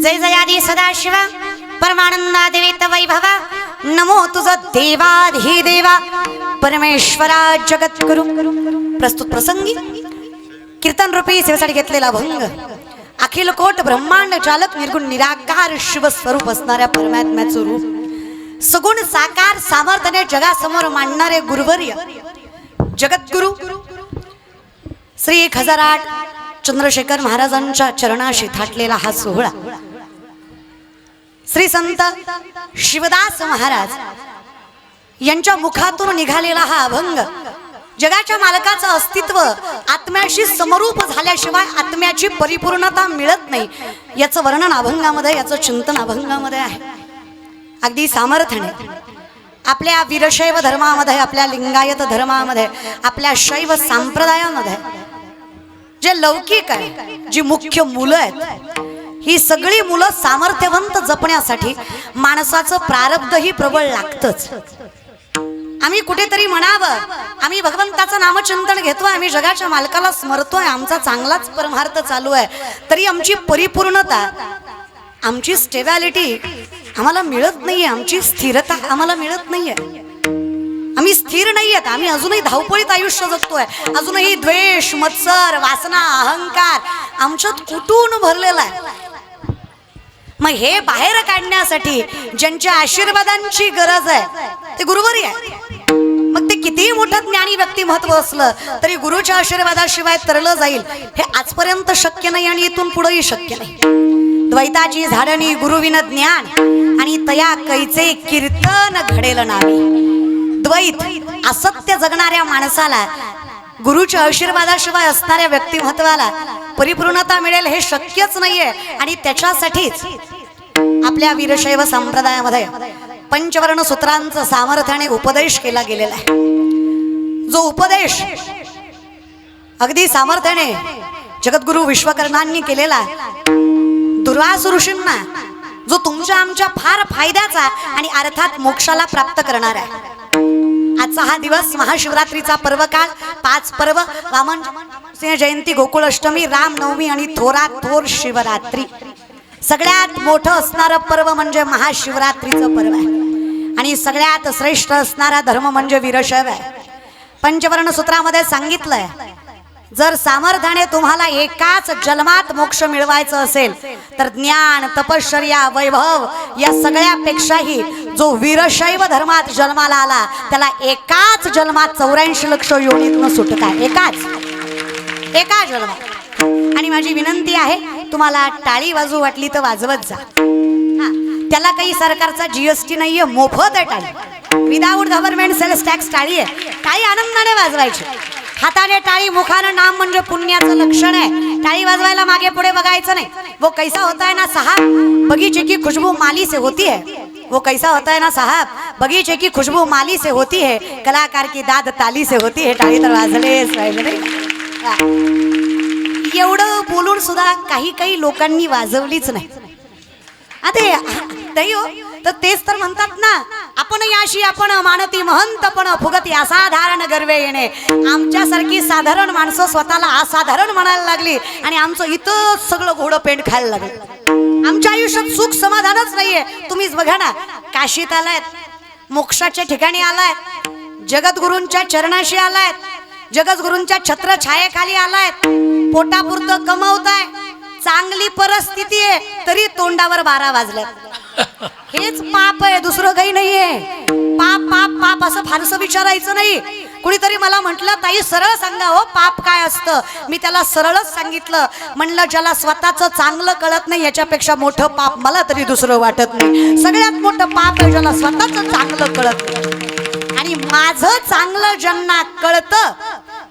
जय जयादी सदाशिव परमानंदादेवित वैभव नमो तुझ देवाधिदेवा परमेश्वरा जगद्गुरु। प्रस्तुत प्रसंगी कीर्तन रूपी सेवेसाठी घेतलेला भंग अखिल कोट ब्रह्मांड चालक निर्गुण निराकार शिव स्वरूप असणाऱ्या परमात्म्याचं रूप सगुण साकार सामर्थ्याने जगासमोर मांडणारे गुरुवर्य जगद्गुरु श्री 1008 चंद्रशेखर महाराजांच्या चरणाशी थाटलेला हा सोहळा श्री संत शिवदास महाराज यांच्या मुखातून निघालेला हा अभंग जगाच्या मालकाचं अस्तित्व आत्म्याशी समरूप झाल्याशिवाय आत्म्याची परिपूर्णता मिळत नाही याचं वर्णन अभंगामध्ये, याचं चिंतन अभंगामध्ये आहे। अगदी सामर्थ्याने आपल्या वीरशैव धर्मामध्ये, आपल्या लिंगायत धर्मामध्ये, आपल्या शैव संप्रदायामध्ये जे लौकिक आहे, जी मुख्य मुलं आहेत, ही सगळी मुलं सामर्थ्यवंत जपण्यासाठी माणसाचं प्रारब्ध ही प्रबळ लागतच। आम्ही कुठेतरी म्हणावं, आम्ही भगवंताचं नामचिंतन घेतोय, आम्ही जगाच्या मालकाला स्मरतोय, आमचा चांगलाच परमार्थ चालू आहे, तरी आमची परिपूर्णता, आमची स्टेबिलिटी आम्हाला मिळत नाहीये, आमची स्थिरता आम्हाला मिळत नाहीये। आम्ही स्थिर नाहीयेत, आम्ही अजूनही धावपळीत आयुष्य जगतोय, अजूनही द्वेष, मत्सर, वासना, अहंकार आमच्यात कुठून भरलेला आहे। मग हे बाहेर काढण्यासाठी ज्यांच्या आशीर्वादांची गरज आहे ते गुरुवर्य आहे। मग ते कितीही मोठं ज्ञानी व्यक्तिमत्व असलं तरी गुरुच्या आशीर्वादाशिवाय तरलं जाईल हे आजपर्यंत शक्य नाही आणि इथून पुढेही शक्य नाही। द्वैताची झाडणी गुरुविन ज्ञान आणि तया कैचे कीर्तन घडेल नामी। द्वैत असत्य जगणाऱ्या माणसाला गुरुच्या आशीर्वादाशिवाय असणाऱ्या व्यक्तिमत्वाला परिपूर्णता मिळेल हे शक्यच नाहीये आणि त्याच्यासाठीच आपल्या वीरशैव संप्रदायामध्ये पंचवर्ण सूत्रांचं सामर्थ्याने उपदेश केला गेलेला आहे। जो उपदेश अगदी सामर्थ्याने जगद्गुरु विश्वकर्मांनी केलेला दुर्वास ऋषींना, जो तुमच्या आमच्या फार फायद्याचा आणि अर्थात मोक्षाला प्राप्त करणार आहे। आजचा हा दिवस महाशिवरात्रीचा पर्व काळ, 5 पर्व, वामन सिंह जयंती, गोकुळ अष्टमी, रामनवमी आणि थोरात थोर शिवरात्री। सगळ्यात मोठं असणारं पर्व म्हणजे महाशिवरात्रीचं पर्व आहे आणि सगळ्यात श्रेष्ठ असणारा धर्म म्हणजे वीरशैव आहे। पंचवर्ण सूत्रामध्ये सांगितलंय, जर सामर्थ्याने तुम्हाला एकाच जन्मात मोक्ष मिळवायचं असेल तर ज्ञान, तपश्चर्या, वैभव या सगळ्यापेक्षाही जो वीरशैव धर्मात जन्माला आला त्याला एकाच जन्मात 84 लक्ष योनीतनं सुटका आहे, एका जन्मात। आणि माझी विनंती आहे, तुम्हाला टाळी वाजू वाटली तर वाजवत जा, त्याला काही सरकारचा GST नाहीये, मोफत आहे टाळी, विदाऊट गव्हर्नमेंट सेल्स टॅक्स टाळी आहे। टाळी आनंदाने वाजवायची, हाताने टाळी, मुखानं नाम म्हणजे पुण्याचं लक्षण आहे। टाळी वाजवायला मागे पुढे बघायचं नाही। वो कैसा होता है ना साहब, बगीचे की खुशबू माली से होती है, वो कैसा होता है ना साहब, बगीचे की खुशबू माली से होती है, कलाकार की दाद ताली से होती है। टाळी तर वाजलेच पाहिजे नाही। एवढं बोलून सुद्धा काही लोकांनी वाजवलीच नाही। आता हो तर तेच तर म्हणतात ना, आपण याशी आपण मानती महंतपण फुगती असाधारण गर्वे येणे। आमच्यासारखी साधारण माणसं स्वतःला असाधारण म्हणायला लागली आणि आमचं इथं सगळं घोडं पेंट खायला लागलं। आमच्या आयुष्यात सुख समाधानच नाहीये। तुम्हीच बघा ना, काशीत आलायत, मोक्षाच्या ठिकाणी आलायत, जगद्गुरूंच्या चरणाशी आलायत, जगद्गुरूंच्या छत्र छायेखाली आलायत, पोटापुरतं कमवताय, चांगली परिस्थिती आहे तरी तोंडावर 12 वाजल्यात। हेच पाप आहे, दुसरं काही नाहीये। पाप पाप पाप असं फारसं विचारायचं नाही। कुणीतरी मला म्हटलं, ताई सरळ सांगा हो पाप काय असतं। मी त्याला सरळच सांगितलं, म्हणलं ज्याला स्वतःचं चांगलं कळत नाही याच्यापेक्षा मोठं पाप मला तरी दुसरं वाटत नाही। सगळ्यात मोठं पाप आहे ज्याला स्वतःचं चांगलं कळत नाही। आणि माझं चांगलं ज्यांना कळतं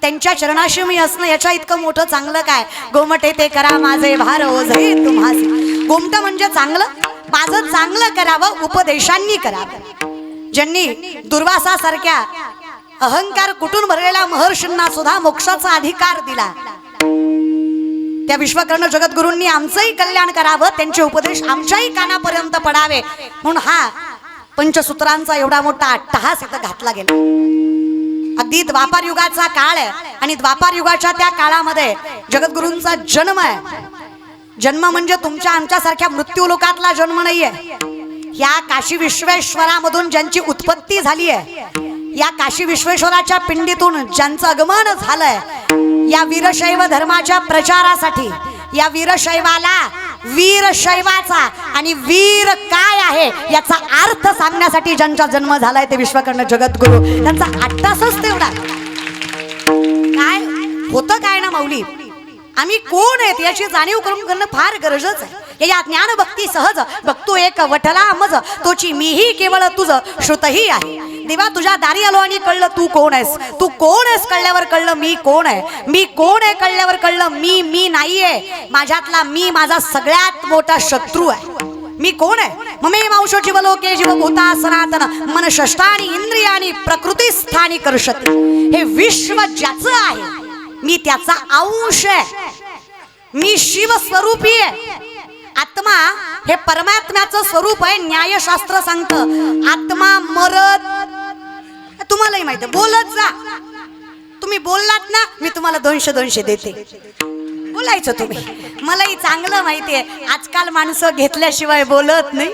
त्यांच्या चरणाशी मी असणं याच्या इतकं मोठं चांगलं काय। गोमटे ते करा माझे भार ओझे तुम्हासी। गोमट म्हणजे चांगलं, माझं चांगलं करावं, उपदेशांनी करावं। ज्यांनी दुर्वासासारख्या अहंकार कुठून भरलेल्या महर्षींना सुद्धा मोक्षाचा अधिकार दिला, त्या विश्वकर्ण जगद्गुरूंनी आमचंही कल्याण करावं, त्यांचे उपदेश आमच्याही कानापर्यंत पडावे म्हणून हा पंचसूत्रांचा एवढा मोठा अट्टहास इथं घातला गेला। अगदी द्वापार युगाचा काळ आहे आणि द्वापार युगाच्या त्या काळामध्ये जगद्गुरूंचा जन्म आहे। जन्म म्हणजे तुमच्या आमच्यासारख्या मृत्यू लोकातला जन्म नाहीये. या काशी विश्वेश्वरामधून ज्यांची उत्पत्ती झाली आहे, या काशी विश्वेश्वराच्या पिंडीतून ज्यांचं आगमन झालंय, या वीरशैव धर्माच्या प्रचारासाठी, या वीरशैवाला वीरशैवाचा आणि वीर काय आहे याचा अर्थ सांगण्यासाठी ज्यांचा जन्म झालाय ते विश्वकर्ण जगद्गुरु. त्यांचा अट्टासच तेवढा. काय होतं काय ना माऊली, आम्ही कोण आहेत याची जाणीव करून घेणं फार गरजेचं आहे. या ज्ञान भक्ती सहज बघतो एक वठला मज तोची मीही केवळ तुझं श्रुतही आहे. देवा तुझ्या दारी आलो आणि कळलं तू कोण आहेस. तू कोण आहेस कळल्यावर कळलं मी कोण आहे. मी कोण आहे कळल्यावर कळलं मी नाहीये. माझ्यातला मी माझा सगळ्यात मोठा शत्रू आहे. मी कोण आहे. ममे मांशो जीवलोके जीवभूता सनातन मन षष्ठानी इंद्रियानी प्रकृती स्थानी कर्षते. हे विश्व ज्याचं आहे मी त्याचा अंश आहे. मी शिव स्वरूपी आहे. आत्मा हे परमात्म्याचं स्वरूप आहे. न्यायशास्त्र सांगतं आत्मा मरत, तुम्हालाही माहिती आहे. बोलत जा. तुम्ही बोललात ना मी तुम्हाला 200 देते. बोलायचं तुम्ही. मलाही चांगलं माहितीये आजकाल माणसं घेतल्याशिवाय बोलत नाही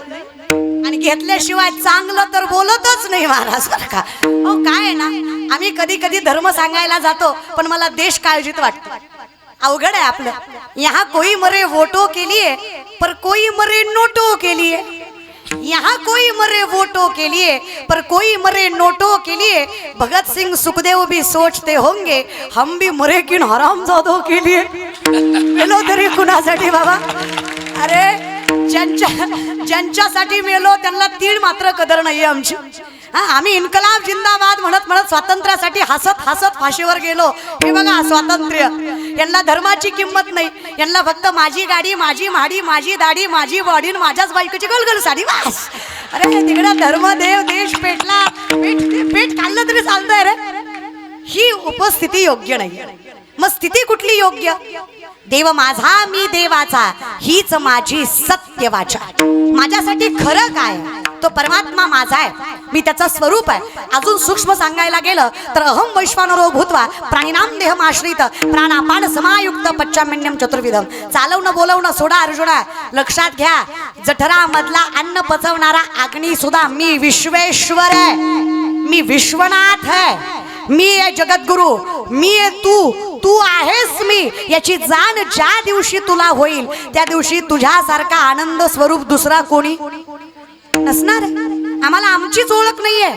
आणि घेतल्याशिवाय चांगलं तर बोलतच नाही महाराज बरं का. हो काय आहे ना, आम्ही कधी कधी धर्म सांगायला जातो पण मला देश काळजीत वाटतो. अवघड आहे आपलं. यहाँ कोई मरे वोटो के लिए पर कोई मरे नोटो के लिए. यहाँ कोई मरे वोटों के लिए पर कोई मरे नोटों के लिए. भगत सिंह सुखदेव भी सोचते होंगे हम भी मरे किन हरामजादों के लिए. मेलो तरी कुणासाठी बाबा. अरे ज्यांच्यासाठी मेलो त्यांना तीळ मात्र कदर नाहीये आमची. आम्ही इन्कलाब जिंदाबाद म्हणत म्हणत स्वातंत्र्यासाठी हसत हसत फाशीवर गेलो. हे बघा स्वातंत्र्य. यांना धर्माची किंमत नाही. यांना फक्त माझी गाडी, माझी माडी, माझी दाढी, माझी बॉडी, माझ्याच बायकोची गलगल साडी बस. अरे तिकडे धर्म देव देश पेटला, पेट काढलं तरी चालतंय रे. ही उपस्थिती योग्य नाही. मग स्थिती कुठली योग्य. देव माझा मी देवाचा हीच माझी सत्य वाचा. माझ्यासाठी खरं काय तो परमात्मा माझा आहे. मी त्याचं स्वरूप आहे. अजून सूक्ष्म सांगायला गेलं तर अहम वैश्वानरो भूत्वा प्राणिनाम देहमाश्रित प्राणापान समायुक्त पच्चाम्यन्यम चतुर्विधम. चालवणं बोलवणं सोडा अर्जुना. लक्षात घ्या जठरा मधला अन्न पचवणारा अग्नी सुद्धा मी विश्वेश्वर आहे. मी विश्वनाथ आहे. मी आहे जगद्गुरु. मी आहे तू आहेस मी. याची जाण ज्या दिवशी तुला होईल त्या दिवशी तुझ्यासारखा आनंद स्वरूप दुसरा कोणी नसणार. आम्हाला आमचीच ओळख नाहीये.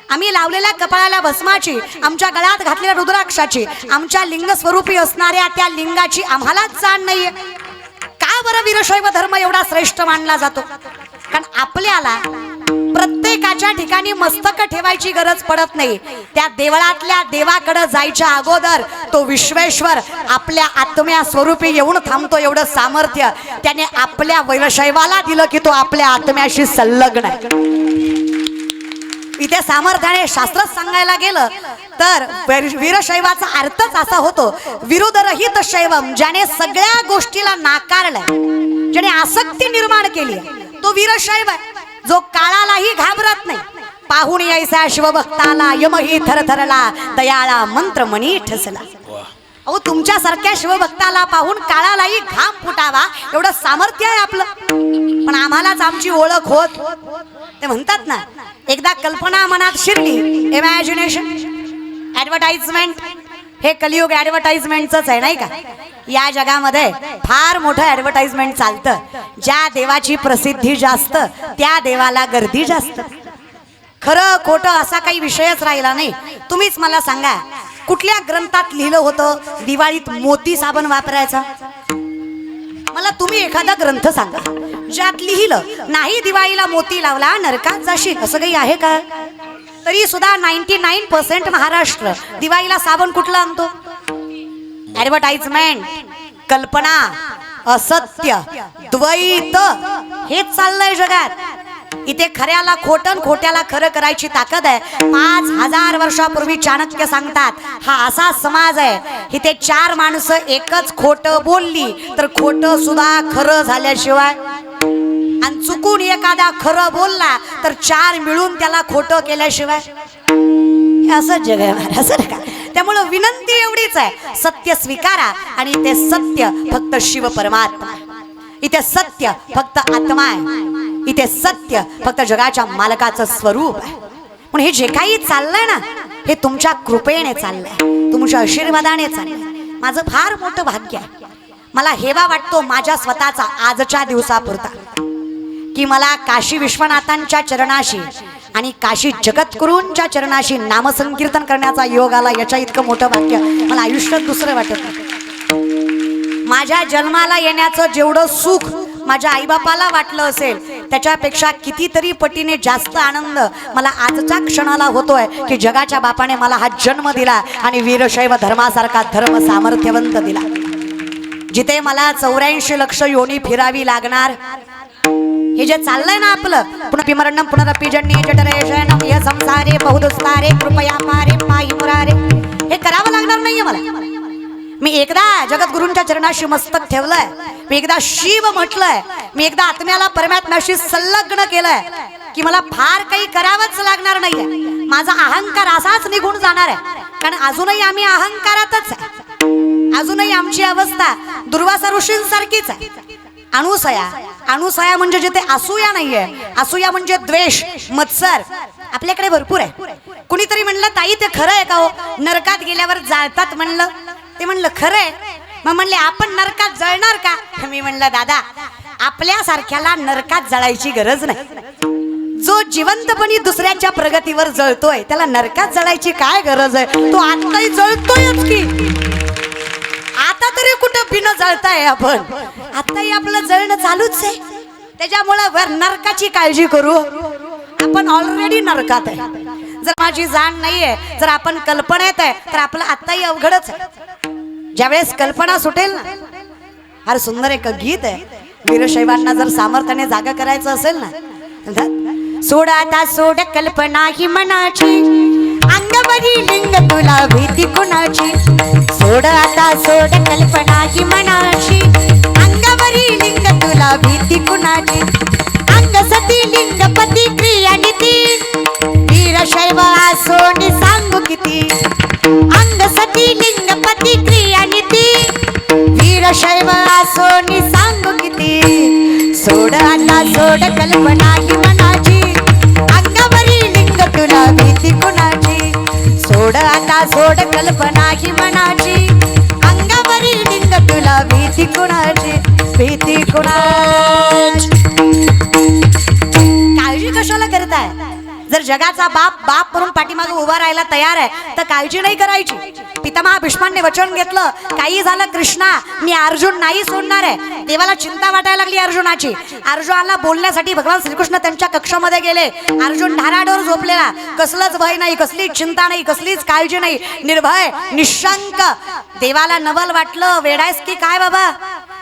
आम्ही लावलेल्या कपाळाला भस्माची, आमच्या गळ्यात घातलेल्या रुद्राक्षाची, आमच्या लिंग स्वरूपी असणाऱ्या त्या लिंगाची आम्हालाच जाण नाहीये. का बरं वीरशैव धर्म एवढा श्रेष्ठ मानला जातो. कारण आपल्याला प्रत्येकाच्या ठिकाणी मस्तक ठेवायची गरज पडत नाही. त्या देवळातल्या देवाकडे जायच्या अगोदर तो विश्वेश्वर आपल्या आत्म्या स्वरूपी येऊन थांबतो. एवढं सामर्थ्य त्याने आपल्या वीरशैवाला दिलं की तो आपल्या आत्म्याशी संलग्न आहे. इथे सामर्थ्याने शास्त्रच सांगायला गेलं तर वीरशैवाचा अर्थच असा होतो विरोधरहित शैवम. ज्याने सगळ्या गोष्टीला नाकारलंय, ज्याने आसक्ती निर्माण केली तो वीरशैव आहे. जो काळालाही घाबरत नाही. पाहुणी ऐसा शिवभक्ताला यमही थरथरला दयाळा मंत्र मनी ठसला. अहो तुमच्यासारख्या शिवभक्ताला पाहून काळालाही घाम फुटावा एवढं सामर्थ्य आहे आपलं. पण आम्हालाच आमची ओळख होत. ते म्हणतात ना एकदा कल्पना मनात शिरली, इमॅजिनेशन, ऍडव्हर्टाइजमेंट. हे कलियुग ऍडव्हर्टाइजमेंटच आहे नाही का. या जगामध्ये फार मोठं ऍडव्हर्टाइजमेंट चालतं. ज्या देवाची प्रसिद्धी जास्त त्या देवाला गर्दी जास्त. खरं खोटं असा काही विषयच राहिला नाही. तुम्हीच मला सांगा कुठल्या ग्रंथात लिहिलं होतं दिवाळीत मोती साबण वापरायचा. मला तुम्ही एखादा ग्रंथ सांगा ज्यात लिहिलं नाही दिवाळीला मोती लावला नरकात जाशील. असं काही आहे का. तरी सुद्धा 99% महाराष्ट्र दिवाळीला साबण कुठला आणतो. ऍडव्हर्टाइजमेंट, कल्पना, असत्य, द्वैत हेच चाललंय जगात. इथे खऱ्याला खोटं खोट्याला खरं करायची ताकद आहे. 5000 वर्षापूर्वी चाणक्य सांगतात हा असा समाज आहे. इथे 4 माणसं एकच खोटं बोलली तर खोटं सुद्धा खरं झाल्याशिवाय, आणि चुकून एखादा खरं बोलला तर 4 मिळून त्याला खोटं केल्याशिवाय. असं जग आहे महाराज का. त्यामुळे विनंती एवढीच आहे सत्य स्वीकारा आणि ते सत्य फक्त शिव परमात्मा. इथे सत्य फक्त आत्मा आहे, इथे सत्य फक्त जगाच्या मालकाचं स्वरूप आहे. पण हे जे काही चाललंय ना, हे तुमच्या कृपेने चाललंय, तुमच्या आशीर्वादाने चाललंय. माझं फार मोठं भाग्य आहे. मला हेवा वाटतो माझ्या स्वतःचा आजच्या दिवसापुरता, की मला काशी विश्वनाथांच्या चरणाशी आणि काशी जगद्गुरूंच्या चरणाशी नामसंकीर्तन करण्याचा योग आला. याच्या इतकं मोठं भाग्य मला आयुष्यात दुसरं वाटत नाही. माझ्या जन्माला येण्याचं जेवढं सुख माझ्या आईबापाला वाटलं असेल, त्याच्यापेक्षा कितीतरी पटीने जास्त आनंद मला आजच्या क्षणाला होतोय, की जगाच्या बापाने मला हा जन्म दिला आणि वीरशैव धर्मासारखा धर्म सामर्थ्यवंत दिला. जिथे मला 84 लक्ष योनी फिरावी लागणार, हे जे चाललंय ना आपलं, पुनर्पिमरणं पुनरपि जन्ये जठरेशयनं य संसारे बहुदुस्तारे कृपया पारे पाहि मुरारे, हे करावं लागणार नाहीये मला. मी एकदा जगद्गुरूंच्या चरणाशी मस्तक ठेवलंय, मी एकदा शिव म्हटलंय, मी एकदा आत्म्याला परमात्म्याशी संलग्न केलंय, की मला फार काही करावंच लागणार नाहीये. माझा अहंकार असाच निघून जाणार आहे. कारण अजूनही आम्ही अहंकारातच आहे. अजूनही आमची अवस्था दुर्वासा ऋषींसारखीच आहे. अणुसया म्हणजे जिथे असूया नाहीये, असूया म्हणजे द्वेष, मत्सर आपल्याकडे भरपूर आहे. कुणीतरी म्हणलं ताई ते खरं आहे का हो, नरकात गेल्यावर जाळतात म्हणलं. ते म्हणलं खरंय. मग म्हणले आपण नरकात जळणार का? मी म्हणलं दादा, आपल्यासारख्याला नरकात जळायची गरज नाही. जो जिवंतपणी दुसऱ्याच्या प्रगतीवर जळतोय त्याला नरकात जळायची काय गरज आहे? तो आताही जळतोयच की. आता तरी कुठं बिन जळताय आपण, आताही आपलं जळणं चालूच आहे. त्याच्यामुळं नरकाची काळजी करू, आपण ऑलरेडी नरकात आहे. जर माझी जाण नाहीये, जर आपण कल्पनेत आहे, तर आपलं आताही अवघडच आहे. ज्यावेळेस कल्पना सुटेल ना, फार सुंदर एक गीत आहे. वीरशैवांना जर सामर्थ्याने जागा करायचं असेल ना, सोड आता सोड कल्पना ही मनाची, अंगवरी लिंग तुला भीती कुणाची. सोड आता सोड कल्पना ही मनाची, अंगवरी लिंग तुला भीती कुणाची. अंग सती लिंग पती क्रिया नीती, वीरशैव आसोनी सांगू किती. अंग सती लिंग पती क्रिया नीती, वीरशैव आसोनी सांगू किती. सोड आता सोड कल्पना ही मनाची, अंगवरी लिंग तुला भीती कुणाची. सोड आता सोड कल्पना ही मनाची, अंगवरी लिंग तुला भीती कुणाची. भीती कुणाची. काळजी कशाला करताय? जर जगाचा बाप बाप म्हणून पाठीमागे उभा राहायला तयार आहे तर काळजी नाही करायची. पितामह भीष्मांनी वचन घेतलं, काही झालं कृष्णा, मी अर्जुन नाही सोडणार आहे. देवाला चिंता वाटायला लागली अर्जुनाची. अर्जुनाला बोलण्यासाठी भगवान श्रीकृष्ण त्यांच्या कक्षामध्ये गेले. अर्जुन ढाराडोर झोपलेला, कसलंच भय नाही, कसलीच चिंता नाही, कसलीच काळजी नाही, निर्भय निशंक. देवाला नवल वाटलं, वेडायस की काय बाबा,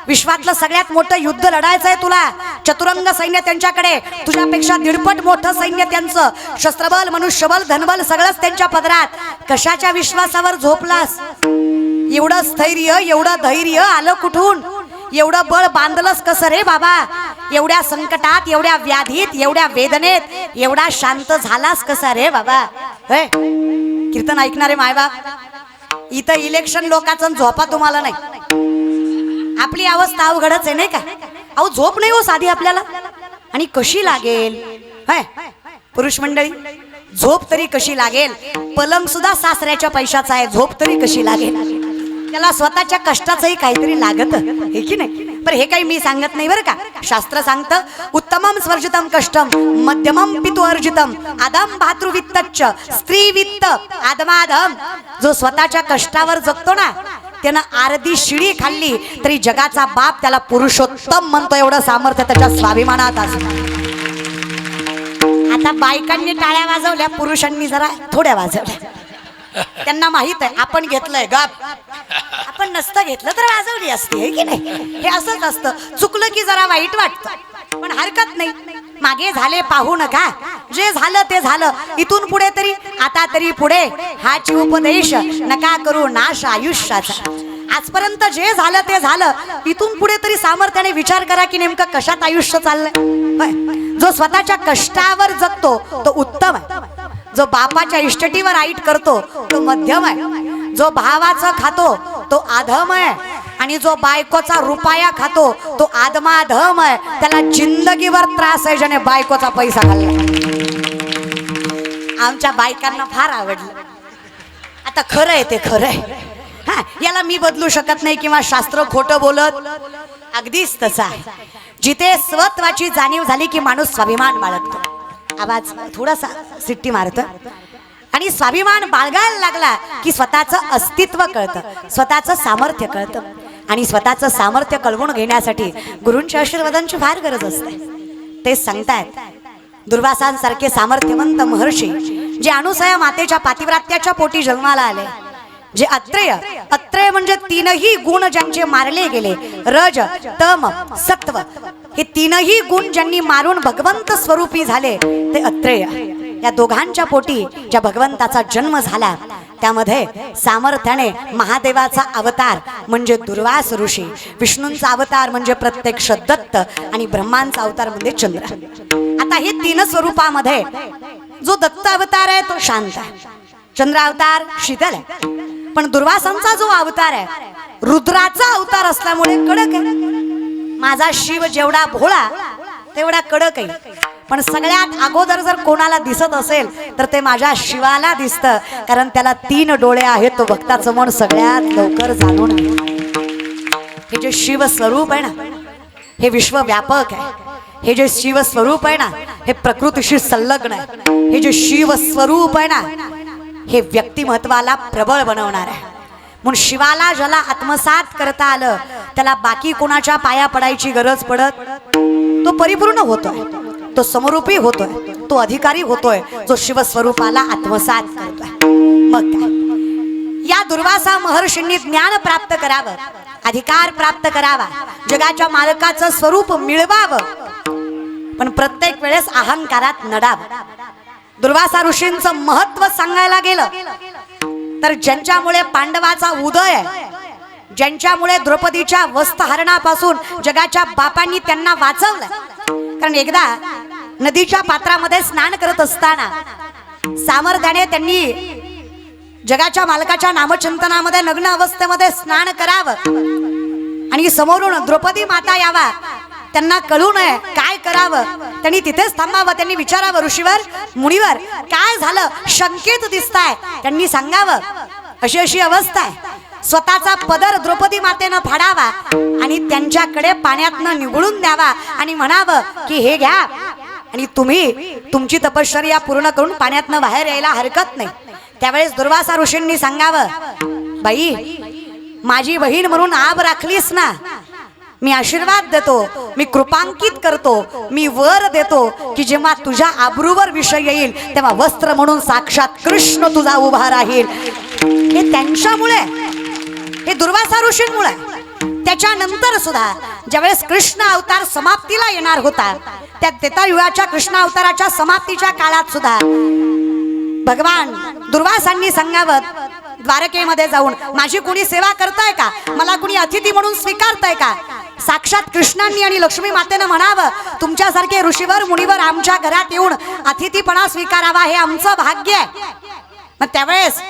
विश्वातलं सगळ्यात मोठं युद्ध लढायचंय तुला. चतुरंग सैन्य त्यांच्याकडे, तुझ्यापेक्षा 1.5 मोठं सैन्य त्यांचं. शस्त्रबल, मनुष्यबल, धनबल सगळंच त्यांच्या पदरात. कशाच्या विश्वासावर झोपलास? एवढं स्थैर्य, एवढं धैर्य आलं कुठून? एवढं बळ बांधलंस कसं रे बाबा? एवढ्या संकटात, एवढ्या व्याधीत, एवढ्या वेदनेत एवढा शांत झालास कसा रे बाबा? कीर्तन ऐकणारे मायबाप, इथं इलेक्शन लोकांचं झोपा तुम्हाला नाही. आपली अवस्था अवघडच आहे नाही का? अहो झोप नाही हो साधी आपल्याला, आणि कशी लागेल? पुरुष मंडळी, झोप तरी कशी लागेल? पलंग सुद्धा सासऱ्याच्या पैशाचा आहे, झोप तरी कशी लागेल? त्याला स्वतःच्या कष्टाचंही काहीतरी लागत हे की नाही? पण हे काही मी सांगत नाही बरं का, शास्त्र सांगतं, उत्तमम स्वर्जितम कष्टम मध्यमम पितु अर्जितम आदम भातृवित्तच्च स्त्री वित्त आदमादम. जो स्वतःच्या कष्टावर जगतो ना, त्यानं अर्धी शिडी खाल्ली तरी जगाचा बाप त्याला पुरुषोत्तम म्हणतो. एवढं सामर्थ्य त्याच्या स्वाभिमानात असतं. आता बायकांनी टाळ्या वाजवल्या, पुरुषांनी जरा थोड्या वाजवल्या. त्यांना माहित आहे आपण घेतलंय गप, आपण नसतं घेतलं तर वाजवली असती आहे की नाही? हे असंच असतं, चुकलं की जरा वाईट वाटतं, पण हरकत नाही. मागे झाले पाहू नका, जे झालं ते झालं. इथून पुढे तरी, आता तरी पुढे हाची उपदेश नका करू नाश आयुष्याचा. आजपर्यंत जे झालं ते झालं, इथून पुढे तरी सामर्थ्याने विचार करा की नेमकं कशात आयुष्य चाललंय. जो स्वतःच्या कष्टावर जगतो तो उत्तम आहे. जो बापाच्या इष्टटीवर आईट करतो तो मध्यम आहे. जो भावाचं खातो तो आधम आहे. आणि जो बायकोचा रुपया खातो तो आदमाधम आहे, त्याला जिंदगीभर त्रास आहे ज्याने बायकोचा पैसा खाल्ला. आमच्या बायकांना फार आवडलं. आता खरं आहे ते खरं आहे, हा याला मी बदलू शकत नाही किंवा शास्त्र खोटं बोलत. अगदीच तसं आहे. जिथे स्वत्वाची जाणीव झाली की माणूस स्वाभिमान बाळगतो. आवाज थोडासा सिट्टी मारतो आणि स्वाभिमान बाळगायला लागला की स्वतःचं अस्तित्व कळतं, स्वतःचं सामर्थ्य कळतं. आणि स्वतःचं सामर्थ्य कळवून घेण्यासाठी गुरूंच्या आशीर्वादांची फार गरज असते. ते सांगतायत दुर्वासांसारखे सामर्थ्यवंत महर्षी जे अनुसया मातेच्या पातिव्रात्याच्या पोटी जन्माला आले, जे अत्रेय म्हणजे तीनही गुण ज्यांचे मारले गेले, रज तम सत्व, हे तीनही गुण ज्यांनी मारून भगवंत स्वरूपी झाले ते अत्रेय. या दोघांच्या पोटी ज्या भगवंताचा जन्म झाला त्यामध्ये सामर्थ्याने महादेवाचा अवतार म्हणजे दुर्वास ऋषी, विष्णूंचा अवतार म्हणजे प्रत्यक्ष दत्त आणि ब्रह्मांचा अवतार म्हणजे चंद्र. आता हे तीन स्वरूपामध्ये जो दत्त अवतार आहे तो शांत आहे, चंद्र अवतार शीतल आहे, पण दुर्वासांचा जो अवतार आहे रुद्राचा अवतार असल्यामुळे कडक आहे. माझा शिव जेवढा भोळा तेवढा कडक आहे, पण सगळ्यात अगोदर जर कोणाला दिसत असेल तर ते माझ्या शिवाला दिसतं, कारण त्याला 3 डोळे आहेत. तो भक्ताचं मन सगळ्यात लवकर जाणून हे जे शिव स्वरूप आहे ना हे विश्वव्यापक आहे. हे जे शिव स्वरूप आहे ना हे प्रकृतीशी संलग्न आहे. हे जे शिव स्वरूप आहे ना हे व्यक्तिमत्वाला प्रबळ बनवणार आहे. म्हणून शिवाला ज्याला आत्मसात करता आलं त्याला बाकी कोणाच्या पाया पडायची गरज पडत, तो परिपूर्ण होतोय, तो समरूपी होतोय, तो अधिकारी होतोय जो शिवस्वरूपाला आत्मसात करतोय. मग काय या दुर्वासा महर्षींनी ज्ञान प्राप्त करावं, अधिकार प्राप्त करावा, जगाच्या मालकाचं स्वरूप मिळवावं, पण प्रत्येक वेळेस अहंकारात नडावं. दुर्वासा ऋषींचं महत्व सांगायला गेलं तर ज्यांच्यामुळे पांडवाचा उदय आहे, ज्यांच्यामुळे द्रौपदीच्या वस्त्रहरणापासून जगाच्या बापांनी त्यांना वाचवलं. कारण एकदा नदीच्या पात्रामध्ये स्नान करत असताना सामर्थ्याने त्यांनी जगाच्या मालकाच्या नामचिंतनामध्ये नग्न अवस्थेमध्ये स्नान करावं आणि समोरून द्रौपदी माता यावा, त्यांना कळू नये काय करावं. त्यांनी तिथेच थांबावं. त्यांनी विचारावं, ऋषीवर मुनीवर काय झालं, शंकेत दिसताय. त्यांनी सांगावं अशी अशी अवस्था आहे. स्वतःचा पदर द्रौपदी मातेनं फाडावा आणि त्यांच्याकडे पाण्यातनं निघळून द्यावा आणि म्हणावं की हे घ्या आणि तुम्ही तुमची तपश्चर्या पूर्ण करून पाण्यातनं बाहेर यायला हरकत नाही. त्यावेळेस दुर्वासा ऋषींनी सांगावं, बाई माझी बहीण म्हणून आब राखलीस ना, मी आशीर्वाद देतो, मी कृपांकित करतो, मी वर देतो की जेव्हा तुझ्या आबरूवर विषय येईल तेव्हा वस्त्र म्हणून साक्षात कृष्ण तुझा उभा राहील. हे त्यांच्यामुळे, हे दुर्वासा ऋषींमुळे. त्याच्यानंतर सुद्धा ज्यावेळेस कृष्ण अवतार समाप्तीला येणार होता त्या त्रेतायुगाच्या कृष्ण अवताराच्या समाप्तीच्या काळात सुद्धा भगवान दुर्वासांनी सांगावं द्वारकेमध्ये जाऊन, माझी कुणी सेवा करताय का, मला कुणी अतिथी म्हणून स्वीकारताय का. साक्षात कृष्णांनी आणि लक्ष्मी मातेनं म्हणावं, तुमच्यासारखे ऋषीवर मुनीवर आमच्या घरात येऊन अतिथीपणा स्वीकारावा हे आमचं भाग्य आहे. मग त्यावेळेस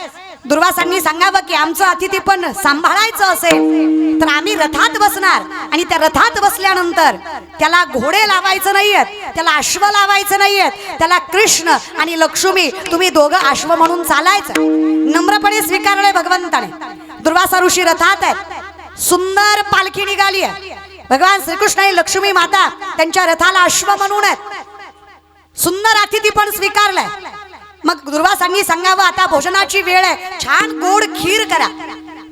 दुर्वासांनी सांगावं की आमचं अतिथीपण सांभाळायचं असेल तर आम्ही रथात बसणार आणि त्या रथात बसल्यानंतर त्याला घोडे लावायचं नाहीयेत, त्याला अश्व लावायचं नाहीयेत, त्याला कृष्ण आणि लक्ष्मी तुम्ही दोघं अश्व म्हणून चालायचं. नम्रपणे स्वीकारलंय भगवंताने. दुर्वासा ऋषी रथात आहेत, सुंदर पालखी निघाली आहे. भगवान श्रीकृष्ण आणि लक्ष्मी माता त्यांच्या रथाला अश्व म्हणून आहेत. सुंदर अतिथीपण स्वीकारलंय. मग दुर्वासांनी सांगावं आता भोजनाची वेळ आहे, छान गोड खीर करा.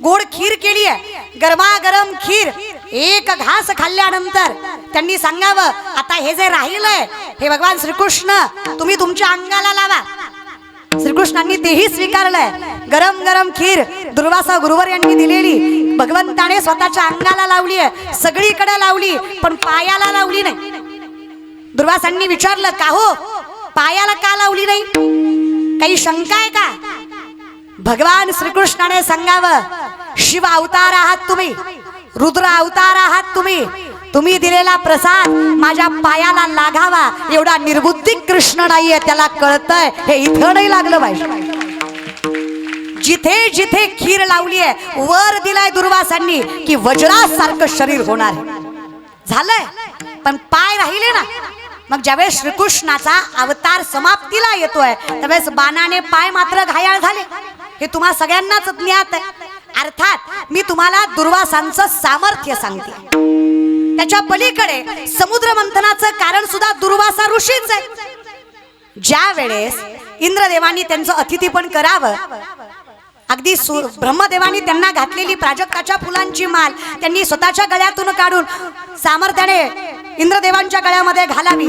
गोड खीर केली आहे, गरमागरम खीर. एक घास खाल्ल्यानंतर त्यांनी सांगावं आता हे जे राहिलंय हे भगवान श्रीकृष्ण तुम्ही तुमच्या अंगाला लावा. श्रीकृष्णांनी तेही स्वीकारलंय. गरम गरम खीर दुर्वासा गुरुवर यांनी दिलेली भगवंताने स्वतःच्या अंगाला लावली आहे, सगळीकडे लावली पण पायाला लावली नाही. दुर्वासांनी विचारलं का हो पायाला का लावली नाही, काही शंका आहे का. भगवान श्रीकृष्णाने सांगावं शिव अवतार आहात तुम्ही, रुद्र अवतार आहात तुम्ही, तुम्ही दिलेला प्रसाद माझ्या पायाला लागावा एवढा निर्बुद्धी कृष्ण नाहीये, त्याला कळतंय हे इथं नाही लागलं पाहिजे. जिथे जिथे खीर लावली आहे वर दिलाय दुर्वासांनी की वज्रासारखं शरीर होणार झालंय, पण पाय राहिले ना. मग ज्यावेळेस श्रीकृष्णाचा अवतार समाप्तीला येतोय त्यावेळेस बाणाने पाय मात्र घायाळ झाले. हे तुम्हा सगळ्यांनाच ज्ञात आहे. अर्थात मी तुम्हाला दुर्वासांचं सामर्थ्य सांगते. त्याच्या पलीकडे समुद्र मंथनाचं कारण सुद्धा दुर्वासा ऋषीच आहे. ज्या वेळेस इंद्रदेवांनी त्यांचं अतिथीपण करावं, अगदी ब्रह्मदेवांनी त्यांना घातलेली प्राजक्ताच्या फुलांची माल त्यांनी स्वतःच्या गळ्यातून काढून सामर्थ्याने इंद्रदेवांच्या गळ्यामध्ये घालावी,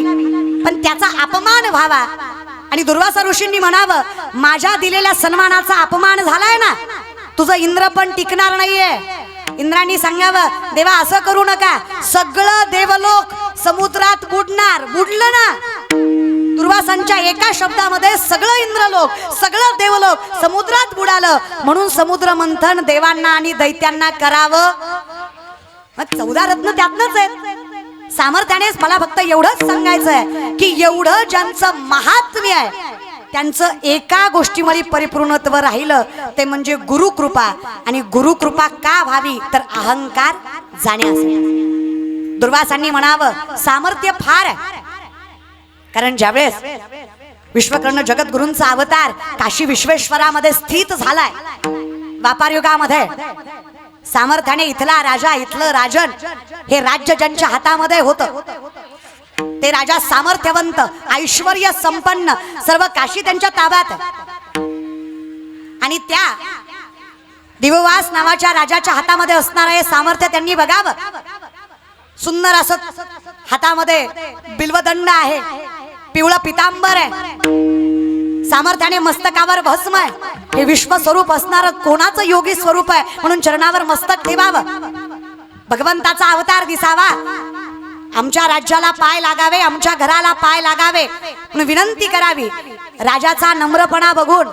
पण त्याचा अपमान व्हावा आणि दुर्वासा ऋषींनी म्हणावं माझ्या दिलेल्या सन्मानाचा अपमान झालाय ना, तुझं इंद्र पण टिकणार नाहीये. इंद्रांनी सांगावं देवा असं करू नका, सगळं देवलोक समुद्रात बुडणार. बुडलं ना, दुर्वासांच्या एका शब्दामध्ये सगळं इंद्रलोक सगळं देवलोक समुद्रात बुडालं. म्हणून समुद्र मंथन देवांना आणि दैत्यांना करावं. मग 14 रत्न त्यातनच आहेत. सामर्थ्यानेच मला फक्त एवढंच सांगायचं आहे की एवढं ज्यांचं महात्म्य आहे त्यांचं एका गोष्टीमध्ये परिपूर्णत्व राहिलं ते म्हणजे गुरुकृपा. आणि गुरुकृपा का व्हावी तर अहंकार जाण्यासाठी. दुर्वासांनी म्हणावं सामर्थ्य फार आहे, कारण ज्यावेळेस विश्वकर्ण जगद्गुरूंचा अवतार काशी विश्वेश्वरामध्ये स्थित झालाय व्यापार युगामध्ये, सामर्थ्याने इथला राजा इथलं राजन हे राज्य ज्यांच्या हातामध्ये होतं ते राजा सामर्थ्यवंत ऐश्वर्य संपन्न सर्व काशी त्यांच्या ताब्यात. आणि त्या दिववास नावाच्या राजाच्या हातामध्ये असणारं हे सामर्थ्य त्यांनी बघावं. सुंदर असं हातामध्ये बिल्वदंड आहे, पिवळं पितांबर आहे, सामर्थ्याने मस्तकावर भस्म आहे. हे विश्व स्वरूप असणारं कोणाचं योगी स्वरूप आहे म्हणून चरणावर मस्तक ठेवावं, भगवंताचा अवतार दिसावा, आमच्या राज्याला पाय लागावे, आमच्या घराला पाय लागावे म्हणून विनंती करावी. राजाचा नम्रपणा बघून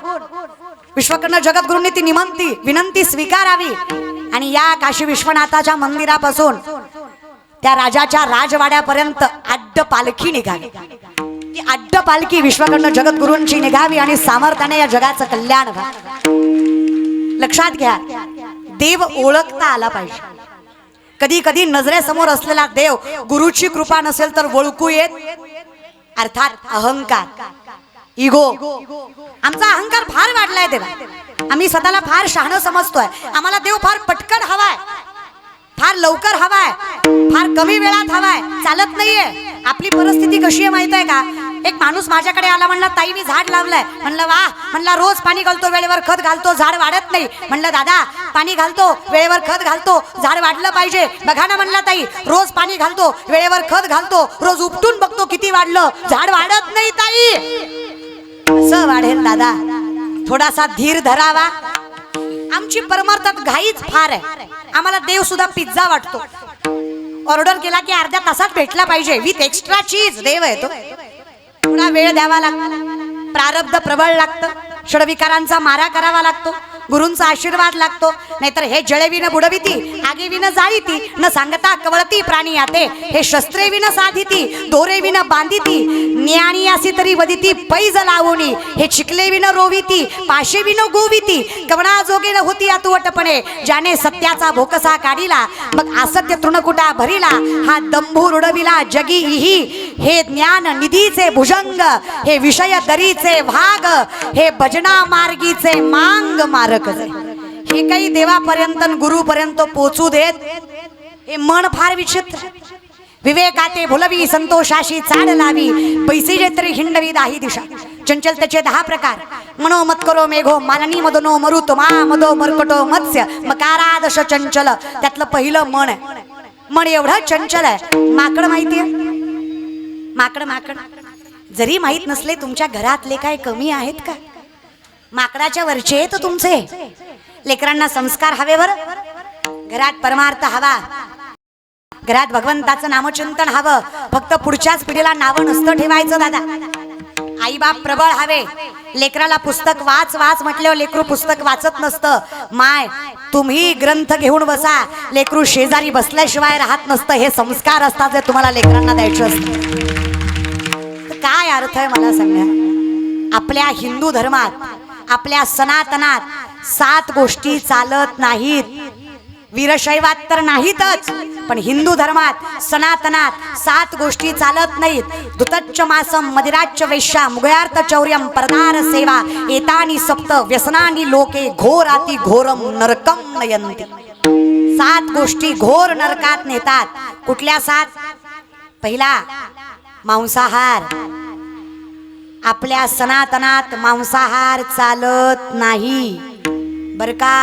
विश्वकर्ण जगद्गुरूंनी ती विनंती स्वीकारावी. आणि या काशी विश्वनाथाच्या मंदिरापासून त्या राजाच्या राजवाड्यापर्यंत अड्ड पालखी निघाली. ती अड्ड पालखी विश्वकर्ण जगद्गुरूंची निघावी आणि सामर्थ्याने या जगाचं कल्याण व्हावं. लक्षात घ्या, देव ओळखता आला पाहिजे. कधी कधी नजरेसमोर असलेला देव गुरुची कृपा नसेल तर ओळखू येत. अर्थात अहंकार, इगो, आमचा अहंकार फार वाढलाय देवा. आम्ही स्वतःला फार शहाणं समजतोय. आम्हाला देव फार पटकन हवाय, फार लवकर हवाय, फार कमी वेळात हवाय, चालत नाहीये. आपली परिस्थिती कशी आहे माहित आहे का? एक माणूस माझ्याकडे आला, म्हणला ताई मी झाड लावलंय. म्हणलं वाह. म्हणला रोज पाणी घालतो, वेळेवर खत घालतो, झाड वाढत नाही. म्हणलं दादा पाणी घालतो, वेळेवर खत घालतो, झाड वाढलं पाहिजे. बघा ना म्हणला ताई, रोज पाणी घालतो, वेळेवर खत घालतो, रोज उपटून बघतो किती वाढलं, झाड वाढत नाही ताई. असं वाढेल दादा, थोडासा धीर धरावा. आमची परमार्थात घाईच फार आहे. आम्हाला देव सुद्धा पिझ्झा वाटतो, ऑर्डर केला की अर्ध्या तासात भेटला पाहिजे विथ एक्स्ट्रा चीज. देव आहे तो, थोडा वेळ द्यावा लागतो, प्रारब्ध प्रबळ लागतं, षडविकारांचा मारा करावा लागतो, गुरूंचा आशीर्वाद लागतो. नाहीतर हे जळेविन बुडविती, आगेविन जाळीती, न सांगता कवळती प्राणी याते. हे शस्त्रेविन साधिती, दोरेविन बांधिती, ज्ञानी असी तरी वदिती पैज लावणी. हे चिकलेविन रोविती, पाशेविन गोविती, कवणा जोगे न होती अतुवटपणे. ज्याने सत्याचा भोकसा काढिला, मग असत्य तृणकुटा भरिला. हा दंभू रुडविला जगीही, हे ज्ञान निधीचे भुजंग, हे विषय दरीचे भाग, हे भजना मार्गीचे मांग मार. हे काही देवापर्यंत गुरुपर्यंत पोचू देत. हे मन फार विचित्र. विवेकाते भुलवी संतोषाशी चाड लावी, पैसे जे तरी हिंडवी दाही दिशा. चंचलतेचे 10 प्रकार. मनो मत करो मेघो माननी मदनो मरुत मा मदो मरकटो मत्स्य मकारादश चंचल. त्यातलं पहिलं मन आहे. मन एवढं चंचल आहे. माकड माहितीये? माकड जरी माहित नसले तुमच्या घरातले काय कमी आहेत का? माकडाच्या वरचे आहेत तुमचे. लेकरांना संस्कार हवे बर, घरात परमार्थ हवा, घरात भगवंताचं नामचिंतन हवं. फक्त पुढच्याच पिढीला नावं नसतं ठेवायचं दादा. आई बाप प्रबळ हवे. लेकराला पुस्तक वाच वाच म्हटल्यावर लेकरू पुस्तक वाचत नसतं. माय तुम्ही ग्रंथ घेऊन बसा, लेकरू शेजारी बसल्याशिवाय राहत नसतं. हे संस्कार असतात जे तुम्हाला लेकरांना द्यायचे असतात. काय अर्थ आहे मला सांगा? आपल्या हिंदू धर्मात, आपल्या सनातनात 7 गोष्टी चालत नाहीत. वीरशैवात तर नाहीतच, पण हिंदू धर्मात सनातनात 7 गोष्टी चालत नाहीत. दुतच्च मासम मदिराच्च वेश्या मुगयार्थ चौर्यम परदार सेवा एतानी सप्त व्यसनानी लोके घोराती घोरम नरकम नयंती. 7 गोष्टी घोर नरकात नेतात. कुठल्या 7? पहिला मांसाहार. आपल्या सनातनात मांसाहार चालत नाही. बर का?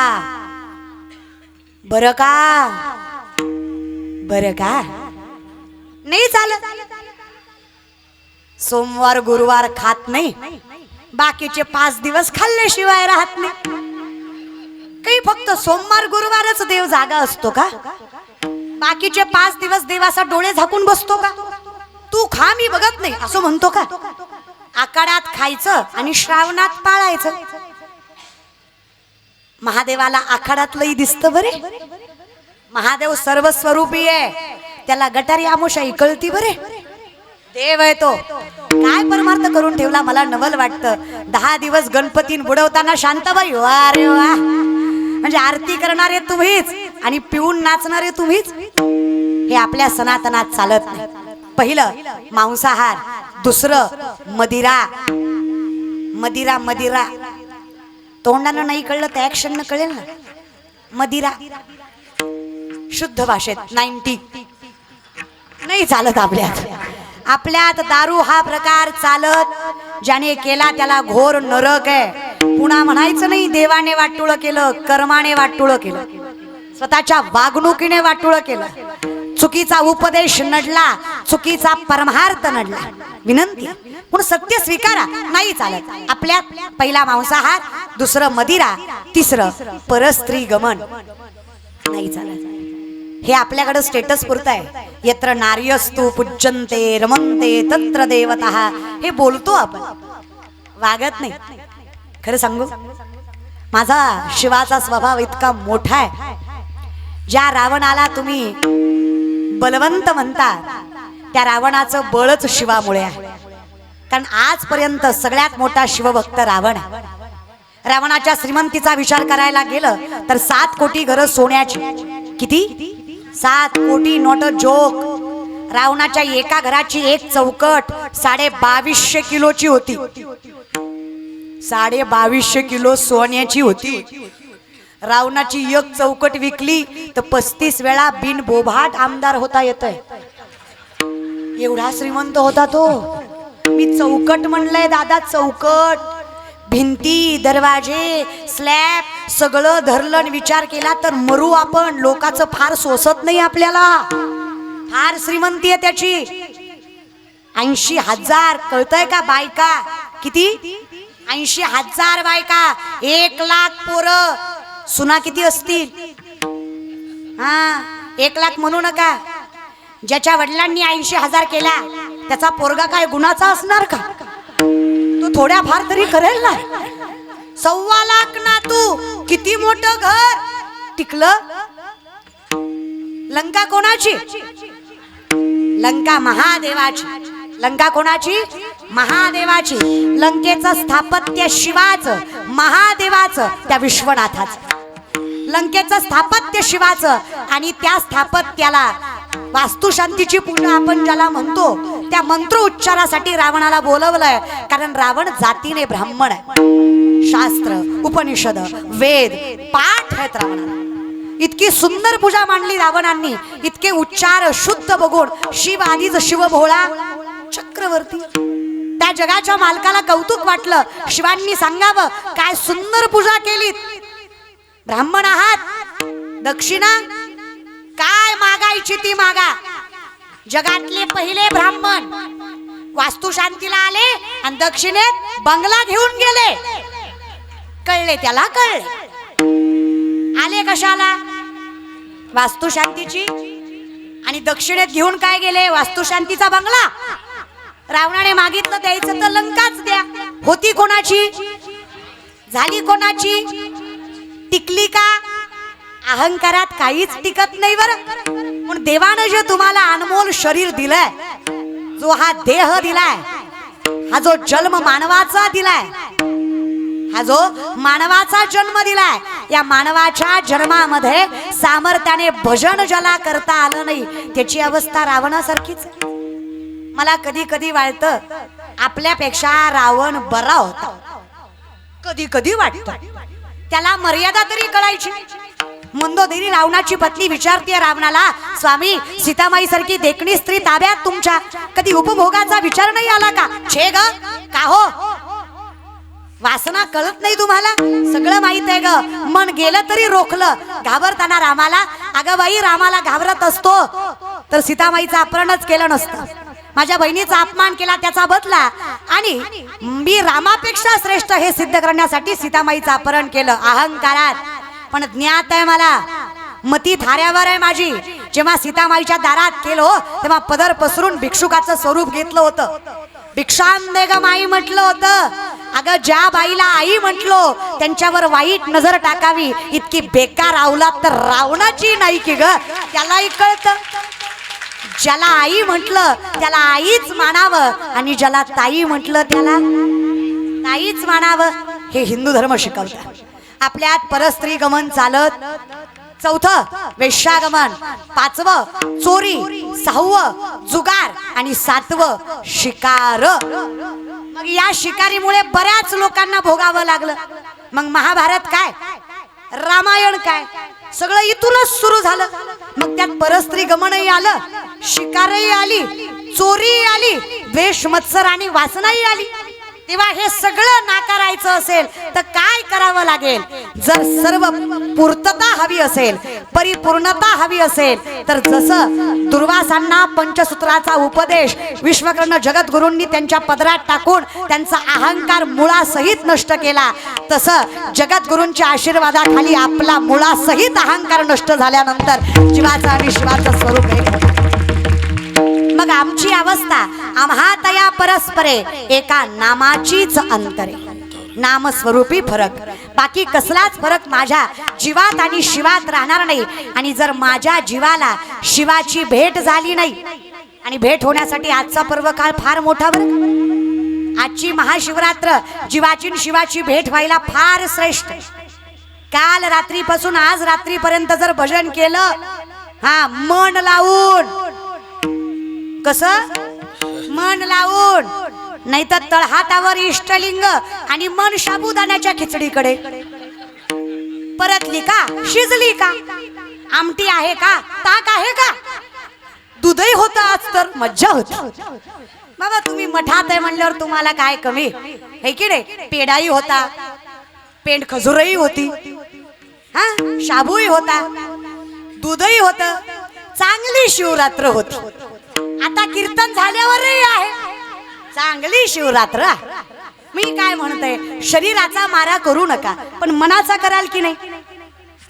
बर का? बर का? नाही चालत. सोमवार गुरुवार खात नाही, बाकीचे 5 दिवस खाल्ल्याशिवाय राहत नाही. काही फक्त सोमवार गुरुवारच देव जागा असतो का? बाकीचे 5 दिवस देवाचा डोळे झाकून बसतो का? तू खा मी बघत नाही असं म्हणतो का? आखाड्यात खायचं आणि श्रावणात पाळायचं. महादेवाला आखाड्यातलंही दिसतं बरे. महादेव सर्वस्वरूपी आहे, त्याला गटारी आमोशाही कळती बरे. देव आहे तो. काय परमार्थ करून ठेवला मला नवल वाटतं. 10 दिवस गणपतीन बुडवताना शांताबाई वा रे वा, म्हणजे आरती करणारे तुम्हीच आणि पिऊन नाचणारे तुम्हीच. हे आपल्या सनातनात चालत नाही. पहिलं मांसाहार, दुसरं मदिरा. मदिरा मदिरा तोंडानं नाही कळलं तर ऍक्शननं कळेल ना. मदिरा शुद्ध भाषेत 90 नाही चालत आपल्यात. आपल्यात दारू हा प्रकार चालत. ज्याने केला त्याला घोर नरक आहे. पुन्हा म्हणायचं नाही देवाने वाटुळ केलं, कर्माने वाटुळ केलं, स्वतःच्या वागणुकीने वाटुळ केलं. चुकीचा उपदेश नडला, चुकीचा परमार्थ नडला. विनंती म्हणून सत्य स्वीकारा. नाही चालत आपल्यात. पहिला मांसाहार, दुसरं मदिरा, तिसरं परस्त्री गमन. नाही चालत. हे आपल्याकडे स्टेटस पुरतं आहे. यत्र नार्यस्तु पूज्यन्ते रमन्ते तत्र देवतः. हे बोलतो आपण, वागत नाही. खरं सांगू, माझा शिवाचा स्वभाव इतका मोठा आहे. ज्या रावणाला तुम्ही बलवंत म्हणता त्या रावणाचं बळच शिवामुळे आहे. कारण आजपर्यंत सगळ्यात मोठा शिवभक्त रावण आहे. रावणाच्या श्रीमंतीचा विचार करायला गेलं तर 7 कोटी घरं सोन्याची. किती? 7 कोटी. Not a joke. रावणाच्या एका घराची एक चौकट 2250 किलोची होती. 2250 किलो सोन्याची होती. रावणाची एक चौकट विकली तर 35 वेळा बिन बोभाट आमदार होता येतोय. एवढा श्रीमंत होता तो. मी चौकट म्हणलंय दादा, चौकट. भिंती, दरवाजे, स्लॅब सगळं धरलं. विचार केला तर मरू आपण. लोकांचं फार सोसत नाही आपल्याला. फार श्रीमंती आहे त्याची. 80,000. कळतंय का? बायका किती? 80,000 बायका, 1,00,000 पोरं. सुना किती असतील? 1,00,000 म्हणू नका. ज्याच्या वडिलांनी 80,000 केला त्याचा पोरगा काय गुणाचा असणार का? तो थोड्या फार तरी करेल ना. 1,25,000 ना. तू किती मोठं घर टिकलं. लंका कोणाची? लंका महादेवाची. लंका कोणाची? महादेवाची. लंकेचं स्थापत्य शिवाचं, महादेवाचं, त्या विश्वनाथाचं. लंकेचं स्थापत्य शिवाचं आणि त्या स्थापत्याला वास्तुशांतीची पूजा आपण ज्याला म्हणतो त्या मंत्र उच्चारासाठी रावणाला बोलवलंय. कारण रावण जातीने ब्राह्मण आहे. शास्त्र, उपनिषद, वेद पाठ आहेत रावणाला. इतकी सुंदर पूजा मांडली रावणांनी. इतके उच्चार शुद्ध बघून शिव आधीच शिव भोळा चक्रवर्ती. त्या जगाच्या मालकाला कौतुक वाटलं. शिवांनी सांगावं काय सुंदर पूजा केलीत. ब्राह्मण आहात, दक्षिणा काय मागायची ती मागा. जगातले पहिले ब्राह्मण वास्तुशांतीला आले आणि दक्षिणेत बंगला घेऊन गेले. कळले त्याला, कळले. आले कशाला? वास्तुशांतीची. आणि दक्षिणेत घेऊन काय गेले? वास्तुशांतीचा बंगला. रावणाने मागितलं द्यायचं तर लंकाच द्या. होती कोणाची? झाली कोणाची? टिकली का? अहंकारात काहीच टिकत नाही बरं. पण देवानं जे तुम्हाला अनमोल शरीर दिलंय, जो हा देह दिलाय, हा जो जन्म मानवाचा दिलाय, हा जो मानवाचा जन्म दिलाय, या मानवाच्या जन्मामध्ये सामर्थ्याने भजन ज्याला करता आलं नाही त्याची अवस्था रावणासारखीच. मला कधी कधी वाटतं आपल्यापेक्षा रावण बरा होता. कधी कधी वाटतं त्याला मर्यादा तरी कळायची. मंदोदरी रावणाची पत्नी विचारते रावणाला, स्वामी सीतामाई सारखी देखणी स्त्री ताब्यात तुमच्या, कधी उपभोगाचा विचार नाही आला का? छे ग का हो, वासना कळत नाही तुम्हाला? सगळं माहित आहे ग. मन गेलं तरी रोखलं. घाबरताना रामाला, अगं बाई रामाला घाबरत असतो तर सीतामाईचं अपहरणच केलं नसतं. माझ्या बहिणीचा अपमान केला त्याचा बदला, आणि मी रामापेक्षा श्रेष्ठ हे सिद्ध करण्यासाठी सीतामाईचं अपहरण केलं अहंकारात. पण ज्ञात आहे मला, मती थाऱ्यावर आहे माझी. जेव्हा सीतामाईच्या दारात केलो तेव्हा पदर पसरून भिक्षुकाचं स्वरूप घेतलं होतं. भिक्षांदे ग माई म्हटलं होतं. अगं ज्या बाईला आई म्हटलो त्यांच्यावर वाईट नजर टाकावी इतकी बेकार अवलाद तर रावणाची नाही की ग. त्यालाही कळतं, ज्याला आई म्हटलं त्याला आईच मानावं आणि ज्याला ताई म्हटलं त्याला ताईच मानावं. हे हिंदू धर्म शिकवतात. आपल्यात परस्त्री गमन चालत, चौथं वेश्यागमन, पाचवं चोरी, सहावं जुगार आणि सातवं शिकार. मग या शिकारीमुळे बऱ्याच लोकांना भोगावं लागलं. मग महाभारत काय, रामायण काय, सगळं इथूनच सुरू झालं. मग त्यात परस्त्री गमनही आलं, शिकारही आली, चोरीही आली, द्वेष मत्सर आणि वासनाही आली. तेव्हा हे सगळं नाकारायचं असेल तर काय करावं लागेल? जर सर्व पूर्तता हवी असेल, परिपूर्णता हवी असेल तर जसं दुर्वासांना पंचसूत्राचा उपदेश विश्वकर्ण जगद्गुरूंनी त्यांच्या पदरात टाकून त्यांचा अहंकार मुळासहित नष्ट केला, तसं जगद्गुरूंच्या आशीर्वादाखाली आपला मुळासहित अहंकार नष्ट झाल्यानंतर जीवाचं आणि शिवाचं स्वरूप एक. मग आमची अवस्था आम्हातया परस्परे एका नामाचीच अंतरे. नामस्वरूपी फरक, बाकी कसलाच फरक माझ्या जीवात आणि शिवात राहणार नाही. आणि जर माझ्या जीवाला शिवाची भेट झाली नाही, आणि भेट होण्यासाठी आजचा पर्व काळ फार मोठा बरं. आजची महाशिवरात्र जीवाची आणि शिवाची भेट व्हायला फार श्रेष्ठ. काल रात्रीपासून आज रात्रीपर्यंत जर भजन केलं, हा मन लावून, कसं मन लावून, नाही तर तळहातावर इष्टलिंग आणि मन साबुदाण्याच्या खिचडीकडे. परतली का, शिजली का, आमटी आहे का, ताक आहे का, दूधही होतं आज तर मज्जा होती. बाबा तुम्ही मठात आहे म्हणल्यावर तुम्हाला काय कमी आहे की नाही? पेढाही होता, पेंड खजुरही होती, हा शाबूही होता, दूधही होतं. चांगली शिवरात्र होती. आता कीर्तन झाल्यावरही आहे चांगली शिवरात्र. मी काय म्हणते, शरीराचा मारा करू नका, पण मनाचा कराल की नाही?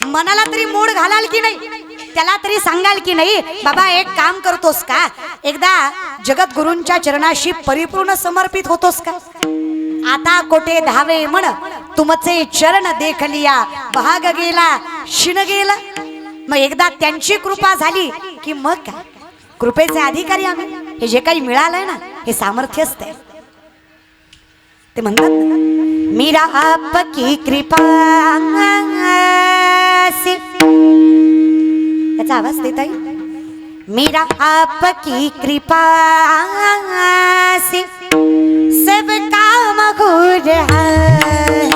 मनाला तरी मोड घालाल की नाही? त्याला तरी सांगाल की नाही, बाबा एक काम करतोस का, एकदा जगद्गुरूंच्या चरणाशी परिपूर्ण समर्पित होतोस का? आता कोठे धावे म्हण तुमचे चरण देखलिया, भाग गेला शिन गेला. मग एकदा त्यांची कृपा झाली की मग काय, कृपेचे अधिकारी आम्ही. हे जे काही मिळालंय ना हे सामर्थ्यच ते. ते म्हणतात मीरा आपकी कृपा से, त्याचा आवाज देता येईल? मीरा आपकी कृपा से सब काम हो रहा है,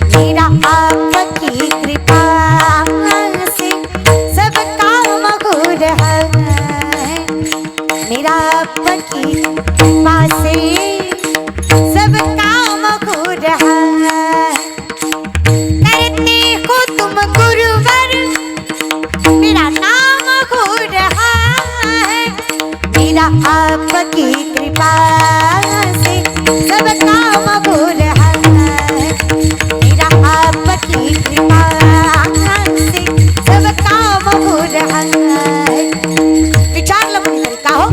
मीरा आपकी कृपा से सब काम हो रहा है, मीरा आपकी कृपा से सब काम हो रहा है, करते हो तुम गुरुवर मेरा नाम हो रहा है, मेरा आपकी कृपा से सब काम हो रहा है, मेरा आपकी कृपा से सब काम हो रहा है. विचारलं कोणीतरी का हो,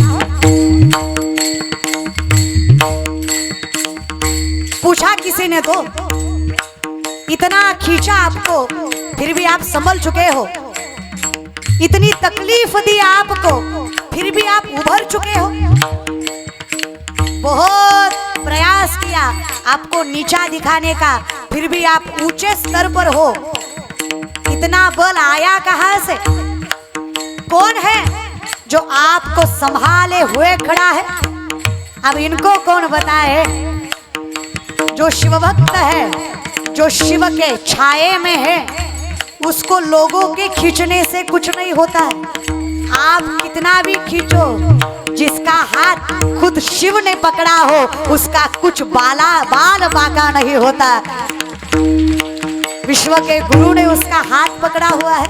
पूछा किसी ने तो, इतना खींचा आपको फिर भी आप संभल चुके हो, इतनी तकलीफ दी आपको फिर भी आप उभर चुके हो. बहुत प्रयास किया आपको नीचा दिखाने का, फिर भी आप ऊंचे स्तर पर हो, इतना बल आया कहां से? कौन है जो आपको संभाले हुए खड़ा है? अब इनको कौन बताए? जो शिव भक्त है, जो शिव के छाये में है, उसको लोगों के खींचने से कुछ नहीं होता है। आप कितना भी खींचो, जिसका हाथ खुद शिव ने पकड़ा हो उसका कुछ बाल बाका नहीं होता। विश्व के गुरु ने उसका हाथ पकड़ा हुआ है,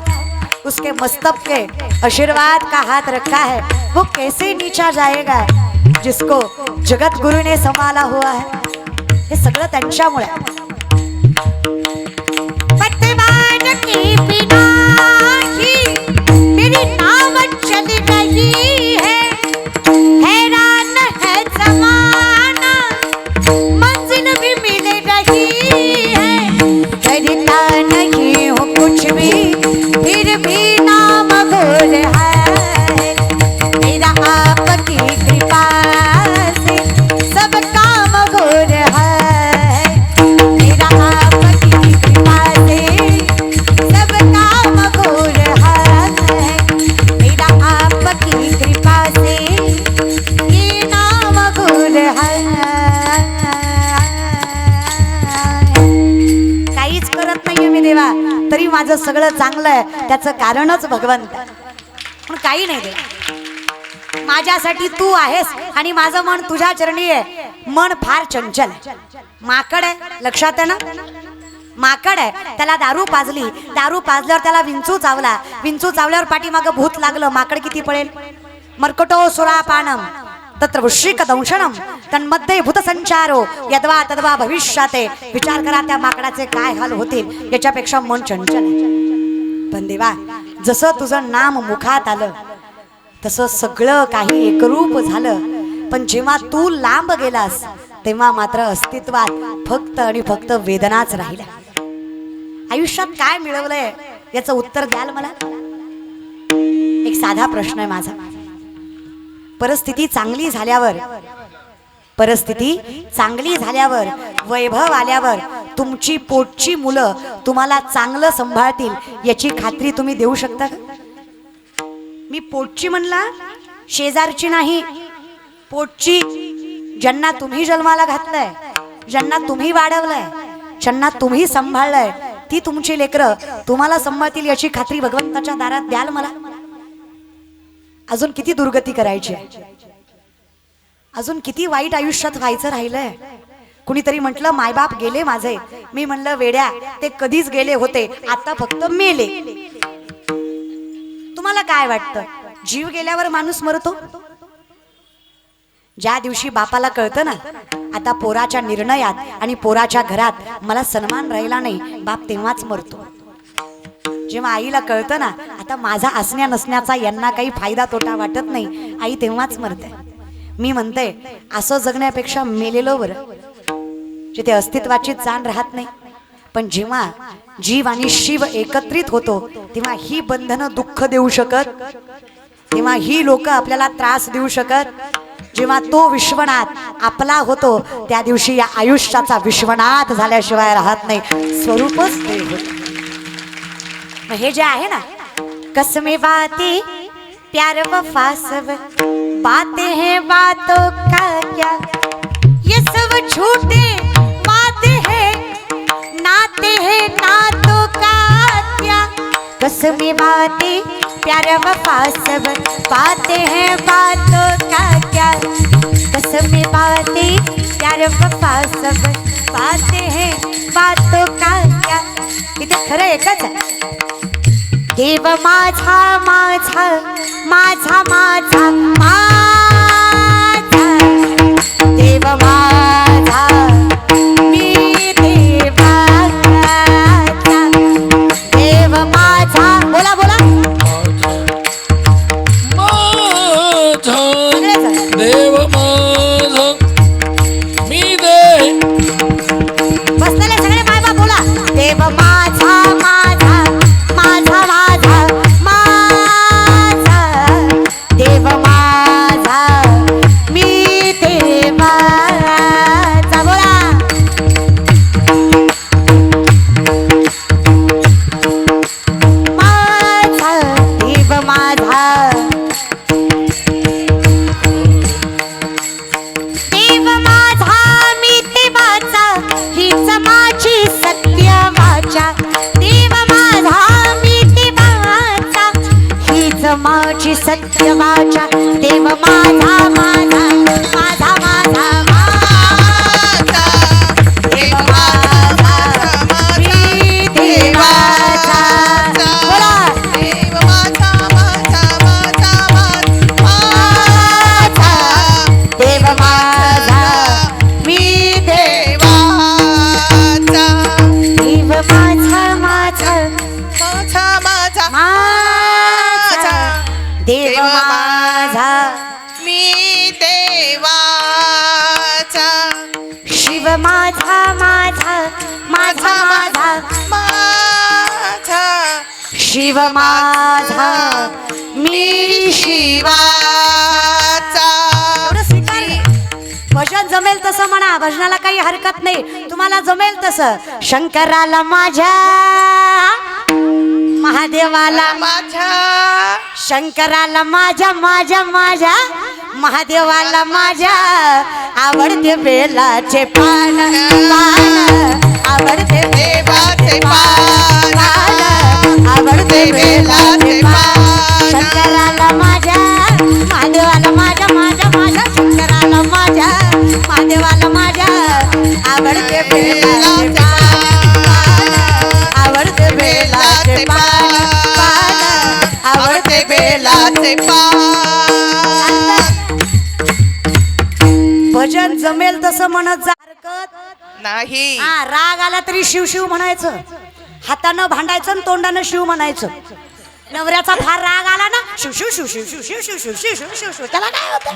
उसके मस्तक के आशीर्वाद का हाथ रखा है, वो कैसे नीचा जाएगा जिसको जगत गुरु ने संभाला हुआ है? हे सगळं त्यांच्यामुळे। पतवार के बिना ही मेरी नाव चल रही है, हैरान है जमाना मंजिल भी मिल रही है, करता नहीं हूँ कुछ भी फिर भी नाम घोर है, मेरा आपकी कृपा से सब काम घोर है, मेरा आपकी कृपा से सब काम घोर है, मेरा आपकी कृपा से ये नाम घोर है। काहीच करत नाहीये मी देवा, तरी माझं सगळं चांगलं आहे, त्याचं कारणच भगवंत, पण काही नाही दे। माझ्यासाठी तू आहेस आणि माझं मन तुझ्या चरणी आहे। मन फार चंचल आहे, माकड आहे, लक्षात आहे ना? माकड आहे, त्याला दारू पाजली, दारू पाजल्यावर त्याला विंचू चावला, विंचू चावल्यावर पाठीमागं भूत लागलं, माकड किती पळेल? मर्कटो सुरापानम तत्र वृश्चिक दंशनम तन्मध्ये भूतसंचारो यद्वा तद्वा भविष्याते। विचार करा त्या माकडाचे काय हाल होतील, याच्यापेक्षा मन चंचल आहे। पण देवा, जसं तुझं नाम मुखात आलं तसं सगळं काही एकरूप झालं, पण जेव्हा तू लांब गेलास तेव्हा मात्र अस्तित्वात फक्त आणि फक्त वेदनाच राहिल्या। आयुष्यात काय मिळवलंय याचं उत्तर द्याल मला? एक साधा प्रश्न आहे माझा। परिस्थिती चांगली झाल्यावर, परिस्थिती चांगली झाल्यावर, वैभव आल्यावर तुमची पोटची मुलं तुम्हाला चांगलं सांभाळतील याची खात्री तुम्ही देऊ शकता का? मी पोटची म्हणला, शेजारची नाही, पोटची, ज्यांना तुम्ही जन्माला घातलंय, ज्यांना तुम्ही वाढवलंय, ज्यांना तुम्ही सांभाळलंय, ती तुमची लेकरं तुम्हाला सांभाळतील याची खात्री भगवंताच्या दारात द्याल मला? अजून किती दुर्गती करायची आहे? अजून किती वाईट आयुष्यात व्हायचं राहिलंय? कुणीतरी म्हटलं मायबाप गेले माझे, मी म्हणलं वेड्या, ते कधीच गेले होते, आता फक्त मेले। तुम्हाला काय वाटतं, जीव गेल्यावर माणूस मरतो? ज्या दिवशी बापाला कळतं ना आता पोराच्या निर्णयात आणि पोराच्या घरात मला सन्मान राहिला नाही, बाप तेव्हाच मरतो। जेव्हा आईला कळतं ना आता माझा असण्या नसण्याचा यांना काही फायदा तोटा वाटत नाही, आई तेव्हाच मरते। मी म्हणते असं जगण्यापेक्षा मेलेलो बरं, जिथे अस्तित्वाची जाण राहत नाही। पण जेव्हा जीव आणि शिव एकत्रित होतो तेव्हा ही बंधनं दुःख देऊ शकत, तेव्हा ही लोक आपल्याला त्रास देऊ शकत। जेव्हा तो विश्वनाथ आपला होतो त्या दिवशी या आयुष्याचा विश्वनाथ झाल्याशिवाय राहत नाही, स्वरूपच ते होते। हे जे आहे ना, कसमे बातें प्यार वफा सब बातें हैं बातों का क्या, ये सब झूठे बातें हैं नाते हैं नातों का क्या, कसमे बातें प्यार वफा सब बातें हैं बातों का क्या, कसमे बातें प्यार वफा सब बातें हैं बातों का क्या। इथे खरं एकच आहे, देव माझा माझा माझा माझा माझा, देव माझा मी देवाचा, देव माझा, बोला बोला, माझा देव माझा मी दे, बसलेले सगळे बाबा बोला, देव माझा माझा माझा माझा माझा, देव माझा मी बोलती सत्य वाचा देव माझा माझा माझा माझा माझा देव माझा मी देवाचा बोला देव माझा माझा माझा माझा देव माझा मी देवाचा देव माझा माझा माझा माझा माझा देव माझा मी देवाचा शिव माझा माझा माझा माझा माझा शिव माझा मी शिवाचा एवढं स्वीकार. भजन जमेल तसं म्हणा, भजनाला काही हरकत नाही, तुम्हाला जमेल तसं. शंकराला माझ्या महादेवाला माझ्या शंकराला माझ्या माझ्या माझ्या महादेवाला माझ्या आवडते बेलाचे पान पान आवडते देवाचे पान आवडते बेलाचे पान पान शंकराला माझ्या महादेवाला माझ्या माझ्या माझ्या शंकराला माझ्या महादेवाला माझ्या आवडते बेलाचे पान आवडते बेलाचे पान आवडते बेलाचे पान भजन जमेल तसं म्हणत जा, हरकत नाही. हा. राग आला तरी शिव शिव म्हणायचं, हातानं भांडायचं आणि तोंडानं शिव म्हणायचं. नवऱ्याचा फार राग आला ना शिव शिव शिव शिव शिव शिव शिव शिव शिव शिव शिव शिव त्याला काय होतं?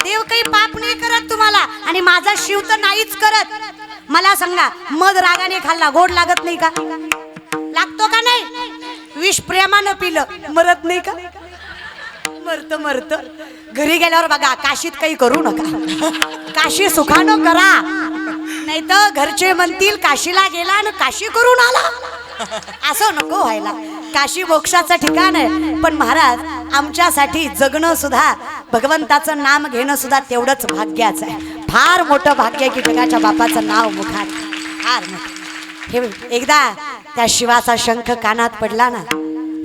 देव काही पाप नाही करत तुम्हाला, आणि माझा शिव तर नाहीच करत. मला सांगा, मध रागाने खाल्ला गोड लागत नाही का? लागतो का नाही? विष प्रेमानं पिलं मरत नाही का? मरत मरत. घरी गेल्यावर बघा, काशीत काही करू नका, काशी सुखानं करा, नाही तर घरचे म्हणतील काशीला गेला आणि काशी करून आला. असं नको व्हायला. काशी मोक्षाचं ठिकाण आहे, पण महाराज आमच्यासाठी जगणं सुद्धा, भगवंताचं नाम घेणं सुद्धा तेवढंच भाग्याचं आहे. फार मोठं भाग्य आहे की जगाच्या बापाचं नाव मुखात. फार मोठं. हे एकदा त्या शिवाचा शंख कानात पडला ना,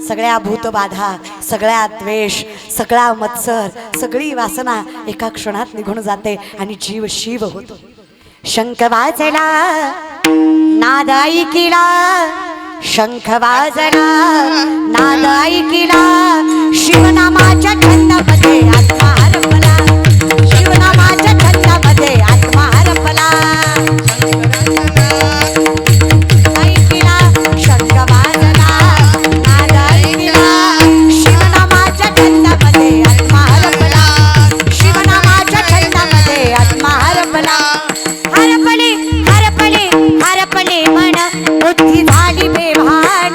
सगळ्या भूतबाधा, सगळ्या द्वेष, सगळा मत्सर, सगळी वासना एका क्षणात निघून जाते आणि जीव शिव होतो. शंख वाजला नाद ऐकिला, शंख वाजला नाद ऐकिला, शिवनामाच्या छंदामध्ये आत्मा हरपला, शिवनामाच्या छंदामध्ये आत्मा हरपला. ऐकिला शंख वाजला नाद ऐकिला, शिवनामाच्या छंदामध्ये आत्मा हरपला, शिवनामाच्या छंदामध्ये आत्मा हरपला. हरपले हरपले हरपले मन बुद्धी झाली बेभान,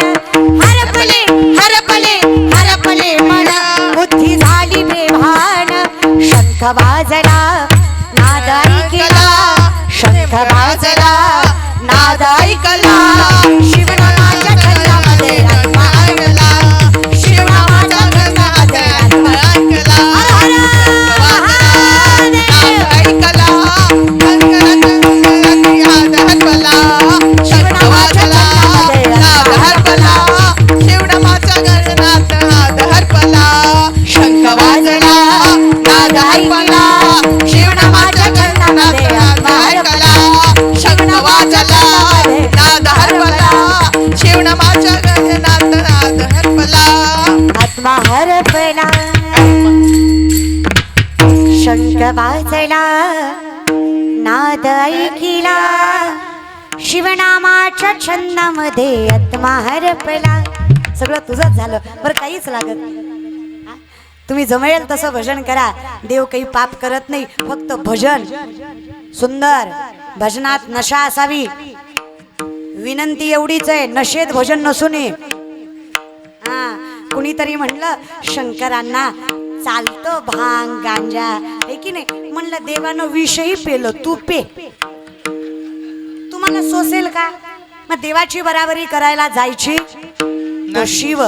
हरपले हरपले हरपले मन बुद्धी झाली बेभान. शंख वाजला नाद ऐकला, शंख वाजला नाद ऐकला, शिवनामाच्या छंदामध्ये आत्मा हरपला, शिवनामाच्या छंदामध्ये आत्मा हरपला. हर हर महादेव. ऐकला शिवनामाच्या नाद हरपला, शिवनामाच्या गगनात नाद हरपला. शंख वाजला नाद हरपला, शिवनामाच्या गगनात नाद हरपला. शंख वाजला नाद हरपला, शिवनामाच्या गगनात नाद हरपला. आत्मा हरपला. शंख वाजला नाद ऐकिला, शिवनामाच्या छंदामध्ये आत्मा हरपला. सगळं तुझंच झालं बरं, काहीच लागत नाही. हा? तुम्ही जमेल तसं भजन करा. देव काही पाप करत नाही, फक्त भजन सुंदर. भजनात नशा असावी, विनंती एवढीच आहे, नशेत भजन नसू नये. हा, कुणीतरी म्हणलं शंकरांना चालतं भांग गांजा आहे की नाही, म्हणलं देवानं विषही पेलं, तू पे, तुम्हाला सोसेल का? मग देवाची बराबरी करायला जायची तो शिव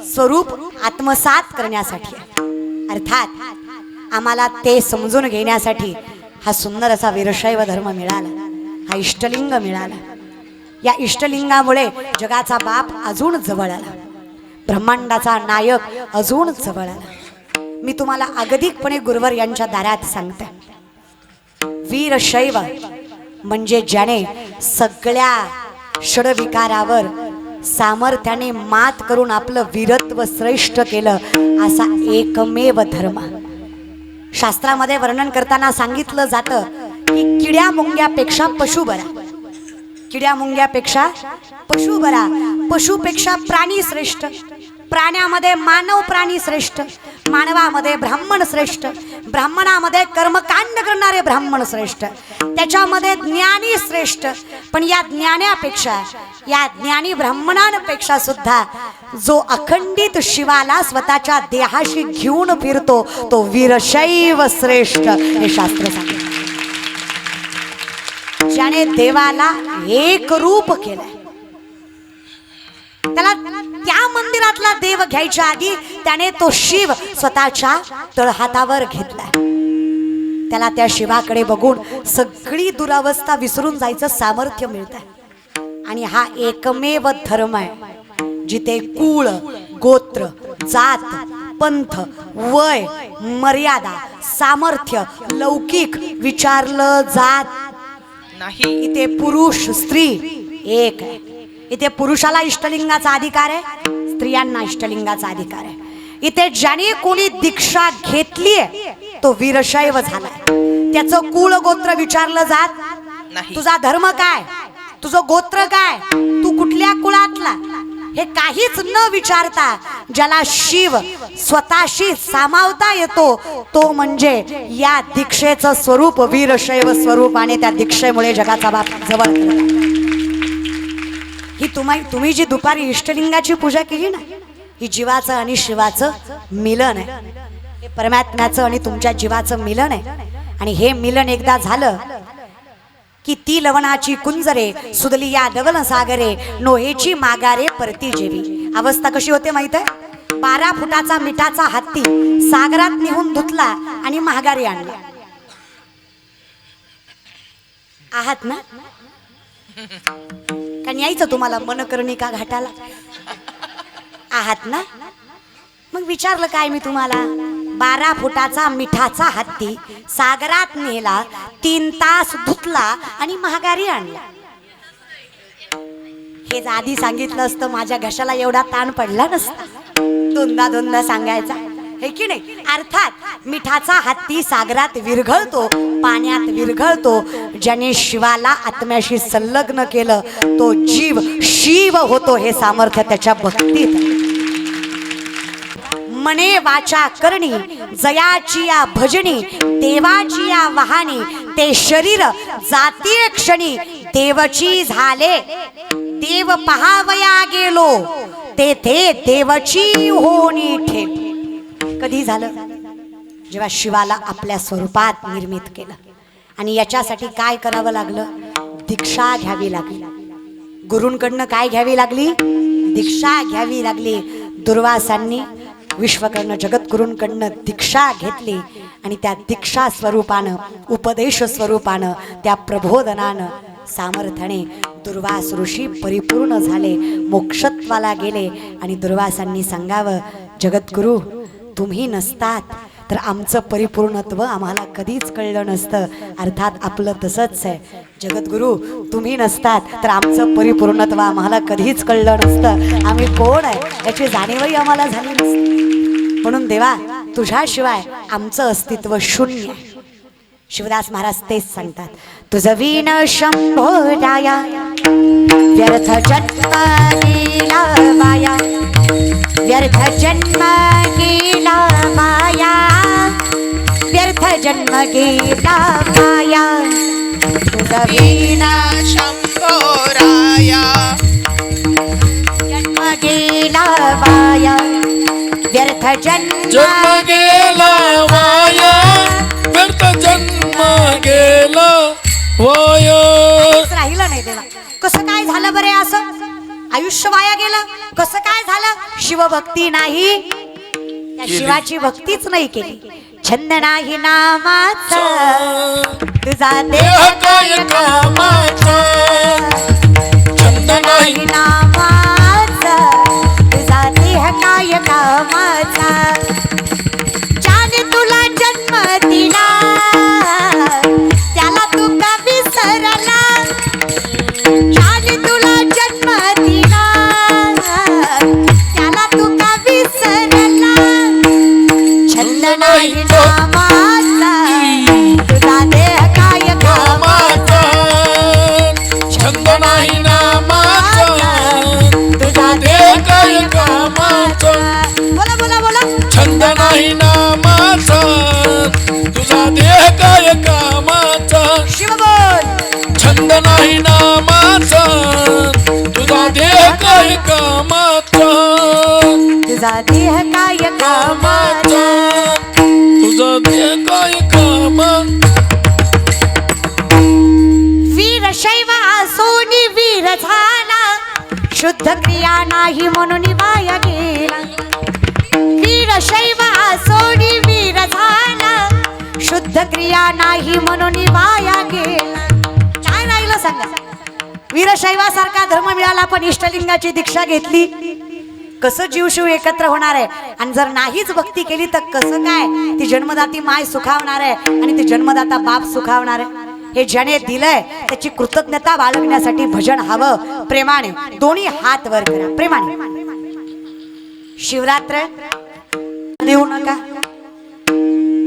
स्वरूप आत्मसात करण्यासाठी आहे. अर्थात आम्हाला ते समजून घेण्यासाठी हा सुंदर असा वीरशैव धर्म मिळाला, हा इष्टलिंग मिळाला. या इष्टलिंगामुळे जगाचा बाप अजून जवळ आला. ब्रह्मांडाचा नायक अजून जवळ आला. मी तुम्हाला अगतिकपणे गुरुवर यांच्या दारात सांगते, वीरशैव म्हणजे ज्याने सगळ्या षडविकारावर सामर्थ्याने मात करून आपलं वीरत्व श्रेष्ठ केलं असा एकमेव धर्म. शास्त्रामध्ये वर्णन करताना सांगितलं जातं की किड्या मुंग्यापेक्षा पशु बरा. किड्या मुंग्यापेक्षा पशु बरा. पशुपेक्षा प्राणी श्रेष्ठ. प्राण्यामध्ये मानव प्राणी श्रेष्ठ. मानवामध्ये ब्राह्मण श्रेष्ठ. ब्राह्मणामध्ये कर्मकांड करणारे ब्राह्मण श्रेष्ठ. त्याच्यामध्ये ज्ञानी श्रेष्ठ. पण या ज्ञानापेक्षा, या ज्ञानी ब्राह्मणांपेक्षा सुद्धा जो अखंडित शिवाला स्वतःच्या देहाशी घेऊन फिरतो तो वीरशैव श्रेष्ठ, हे शास्त्र सांगते. ज्याने देवाला एक रूप केलंय, त्याला त्या मंदिरातला देव घ्यायच्या आधी त्याने तो शिव स्वतःच्या तळहातावर घेतला. त्याला त्या शिवाकडे बघून सगळी दुरावस्था विसरून जायचं सामर्थ्य मिळतं. आणि हा एकमेव धर्म आहे जिथे कुळ, गोत्र, जात, पंथ, वय, मर्यादा, सामर्थ्य, लौकिक विचारलं जात नाही. इथे पुरुष स्त्री एक आहे. इथे पुरुषाला इष्टलिंगाचा अधिकार आहे, स्त्रियांना इष्टलिंगाचा अधिकार आहे. इथे ज्याने कोणी दीक्षा घेतलीये तो वीरशैव झालाय. त्याचं कुळ गोत्र विचारलं जात नाही. तुझा धर्म काय, तुझं गोत्र काय, तू कुठल्या कुळातला, हे काहीच न विचारता ज्याला शिव स्वतःशी सामावता येतो तो म्हणजे या दीक्षेचं स्वरूप वीरशैव स्वरूप. आणि त्या दीक्षेमुळे जगाचा बाप जवळ केला. ही तुम्ही जी दुपारी इष्टलिंगाची पूजा केली ना, ही जीवाचं आणि शिवाचं मिलन आहे. हे परमात्म्याचं आणि तुमच्या जीवाचं मिलन आहे. आणि हे मिलन एकदा झालं की ती लवणाची कुंजरे सुदली या डवल सागरे नोहेची मागारे परती जेवी. अवस्था कशी होते माहित आहे? 12 फुटाचा मिठाचा हत्ती सागरात निहून धुतला आणि महागारी आणला. आहात ना? कारण यायचं तुम्हाला मनकर्णिका घाटाला, आहात ना? मग विचारलं काय मी तुम्हाला? 12 फुटाचा मिठाचा हत्ती सागरात नेला, 3 तास धुतला आणि महागारी आणला. हे आधी सांगितलं असतं माझ्या घशाला एवढा ताण पडला नसता. दोनदा सांगायचा, हे की नाही? अर्थात मिठाचा हत्ती सागरात विरघळतो, पाण्यात विरघळतो. ज्याने शिवाला आत्म्याशी संलग्न केलं तो जीव शिव होतो. हे सामर्थ्य त्याच्या भक्तीत. मने वाचा करणी जयाची या भजनी देवाची या वाहनी ते शरीर जातीय क्षणी देवची झाले. देव पहावया गेलो तेथे देवची होणी ठेप. कधी झालं? जेव्हा शिवाला आपल्या स्वरूपात निर्मित केलं. आणि याच्यासाठी काय करावं लागलं? दीक्षा घ्यावी लागली. गुरूंकडनं काय घ्यावी लागली? दीक्षा घ्यावी लागली. दुर्वासांनी विश्वकर्ण जगद्गुरूंकडनं दीक्षा घेतली आणि त्या दीक्षा स्वरूपानं, उपदेश स्वरूपानं, त्या प्रबोधनानं, सामर्थ्याने दुर्वास ऋषी परिपूर्ण झाले, मोक्षत्वाला गेले. आणि दुर्वासांनी सांगावं, जगद्गुरू तुम्ही नसतात तर आमचं परिपूर्णत्व आम्हाला कधीच कळलं नसतं. अर्थात आपलं तसंच आहे, जगद्गुरू तुम्ही नसतात तर आमचं परिपूर्णत्व आम्हाला कधीच कळलं नसतं. आम्ही कोण आहे याची जाणीवही आम्हाला झाली नसती. म्हणून देवा तुझ्याशिवाय आमचं अस्तित्व शून्य आहे. शिवदास महाराज तेच सांगतात, तुझं वीण शंभोराया व्यर्थ जन्म गेला माया, व्यर्थ जन्म गेला माया, व्यर्थ जन्म गेला माया. तुझं वीण शंभोराया जन्म गेला माया, व्यर्थ जन्म गेला वाया, व्यर्थ जन्म गेला वाया. राहिलं नाही देवा. कसं काय झालं बरे असं? आयुष्य वाया गेलं. कसं काय झालं? शिवभक्ती नाही, त्या शिवाची भक्तीच नाही केली. छंद नाही नामाचा तुझा देह काय कामाचा, छंद नाही नामाचा तुझा देह माता ज्याने तुला जन्म दिला त्याला तू का विसरला ज्याने तुला जन्म दिला त्याला तू का विसरला छंद नाही नामाचा तुझा देह काय कामाचा छंद नाही नामाचा तुझा देह काय कामाचा बोला बोला बोला छंद नाही नामाचा तुझा देह काय कामाचा शिव बोल छंद नाही नामाचा तुझा देह काय कामाचा तुझा देह काय कामाचा तुझा देह काय कामा वीर शैव असोनी वीर झाला शुद्ध क्रिया नाही म्हणून वाया गेला वीर शैव असोनी वीर झाला शुद्ध क्रिया नाही म्हणून वाया गेला काय राहिलं सांगा वीरशैवासारखा धर्म मिळाला पण इष्टलिंगाची दीक्षा घेतली कसं जीवशिव एकत्र होणार आहे आणि जर नाहीच भक्ती केली तर कसं काय ती जन्मदाती माय सुखावणार आहे आणि ती जन्मदाता बाप सुखावणार आहे हे ज्याने दिलंय त्याची कृतज्ञता बाळगण्यासाठी भजन हवं प्रेमाने दोन्ही हात वर करा प्रेमाने शिवरात्र देऊ नका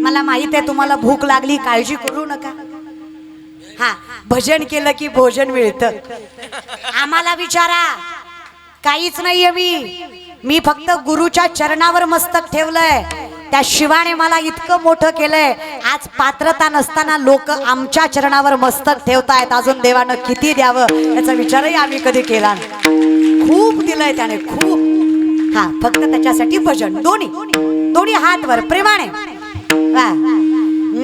मला माहित आहे तुम्हाला भूक लागली काळजी करू नका हा भजन केलं की भोजन मिळतं आम्हाला विचारा काहीच नाहीये मी फक्त गुरुच्या चरणावर मस्तक ठेवलंय त्या शिवाने मला इतकं मोठं केलंय आज पात्रता नसताना लोक आमच्या चरणावर मस्तक ठेवतायत अजून देवानं किती द्यावं याचा विचारही आम्ही कधी केला नाही. खूप दिलंय त्याने खूप हा फक्त त्याच्यासाठी भजन दोन्ही हात वर प्रेमाने वा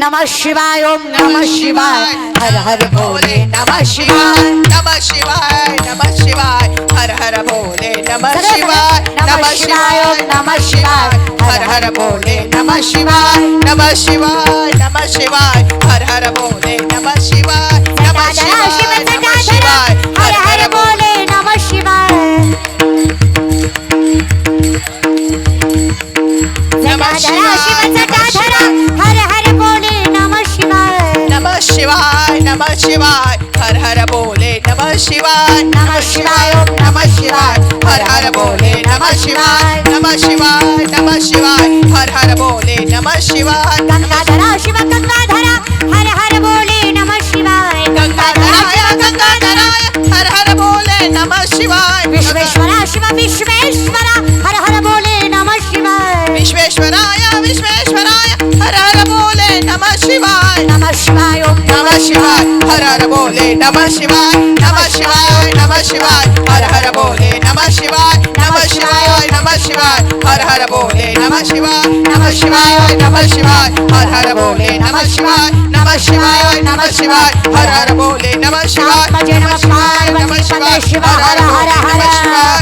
नमः शिवाय ओम नमः शिवाय हर हर भोले नमः शिवाय नमः शिवाय नमः शिवाय हर हर भोले नमः शिवाय नमः शिवाय ओम नमः शिवाय हर हर भोले नमः शिवाय नमः शिवाय नमः शिवाय हर हर भोले नमः शिवाय नमः शिवाय नमः शिवाय हर हर भोले नमः शिवाय नमः शिवाय हर हर भोले नमः शिवाय नमः शिवाय नमः शिवाय हर हर भोले नमः शिवाय नमः शिवाय ओम नमः शिवाय हर हर भोले नमः शिवाय नमः शिवाय नमः शिवाय हर हर भोले नमः शिवाय गंगाधरा शिव गंगाधरा हर हर भोले नमः शिवाय गंगाधराय गंगाधराय हर हर भोले नमः शिवाय विश्वेश्वरा शिव विश्वेश्वरा हर हर भोले नमः शिवाय विश्वेश्वराय विश्वेश्वराय हर हर भोले नमः शिवाय नमः शिवाय ओम नमः शिवाय हर हर भोले नमः शिवाय नमः शिवाय नमः शिवाय हर हर भोले नमः शिवाय नमः शिवाय नमः शिवाय हर हर भोले नमः शिवाय नमः शिवाय नमः शिवाय हर हर भोले नमः शिवाय नमः शिवाय नमः शिवाय हर हर भोले नमः शिवाय नमः शिवाय नमः शिवाय हर हर हर शिवाय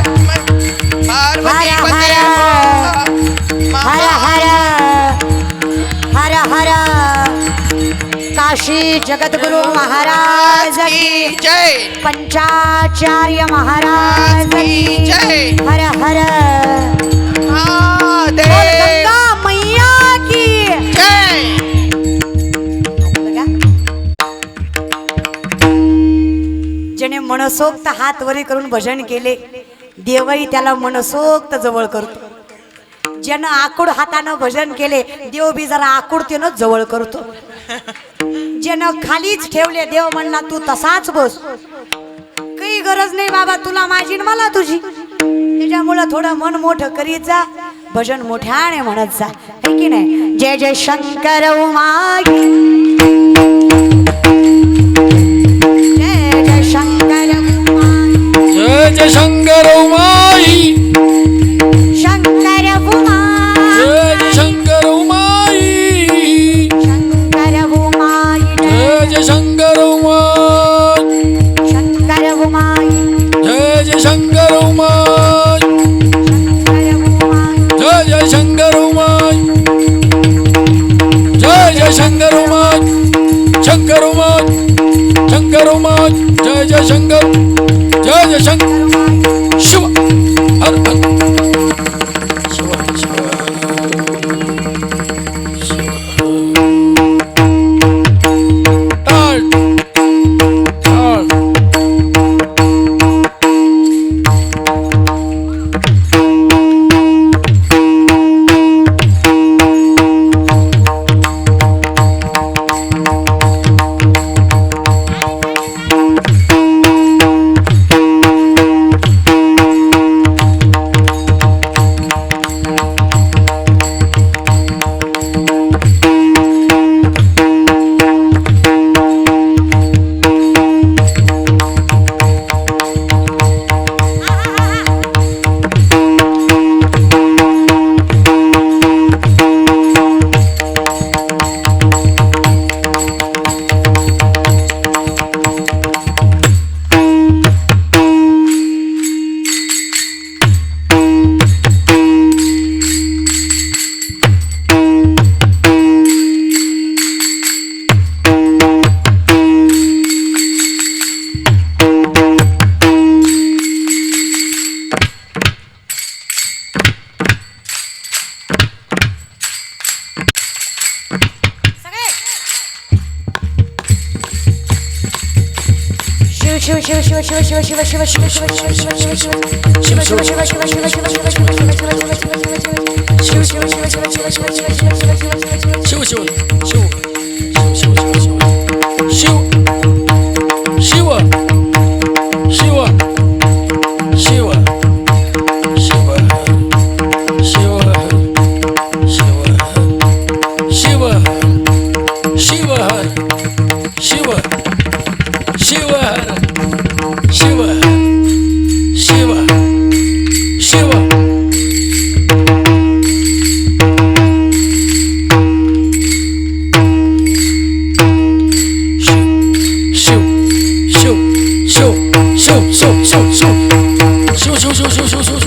पार्वती पते हर हर हर हर काशी जगद्गुरु महाराज की जय पंचाचार्य महाराज की जय हर हर महादेव गंगा मैया की जय ज्याने मनसोक्त हात वरी करून भजन केले देवही त्याला मनसोक्त जवळ करतो ज्यानं आकुड हातानं भजन केले देव बी जरा आकुडतेनं जवळ करतो ज्यानं खालीच ठेवले देव म्हणला तू तसाच बस काही गरज नाही बाबा तुला माझी न मला तुझी त्याच्यामुळं थोडं मन मोठं करीत जा भजन मोठ्याने म्हणत जा है की नाही जय जय शंकर उमाई जय जय शंकर उमाई जय जय शंकर उमाई शंकर उमाई जय जय शंकर उमाई शंकर उमाई जय जय शंकर उमाई शंकर उमाई जय जय शंकर उमाई जय जय शंकर उमाई जय जय शंकर उमाई शंकर उमाई शंकर उमाई जय जय शंकर शिव हर हर शिव शिव शिव शिव शिव शिव शिव शिव शिव शिव शिव शिव शिव शिव शिव शिव शिव शिव शिव शिव शिव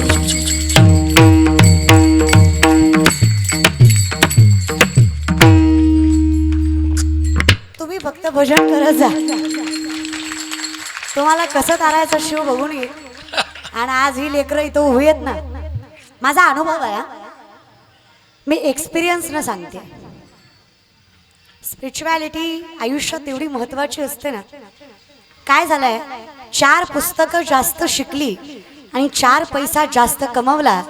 तुम्ही फक्त भजन करत जा. तुम्हाला कसं तारायचं शिव बघून घे. आणि आज ही लेकरं इथं उभी आहेत ना, माझा अनुभव आहे हा. मी एक्सपिरियन्स न सांगते. स्पिरिच्युअलिटी आयुष्यात एवढी महत्वाची असते ना. काय झालंय, 4 पुस्तकं जास्त शिकली आणि 4 पैसा जास्त कमवला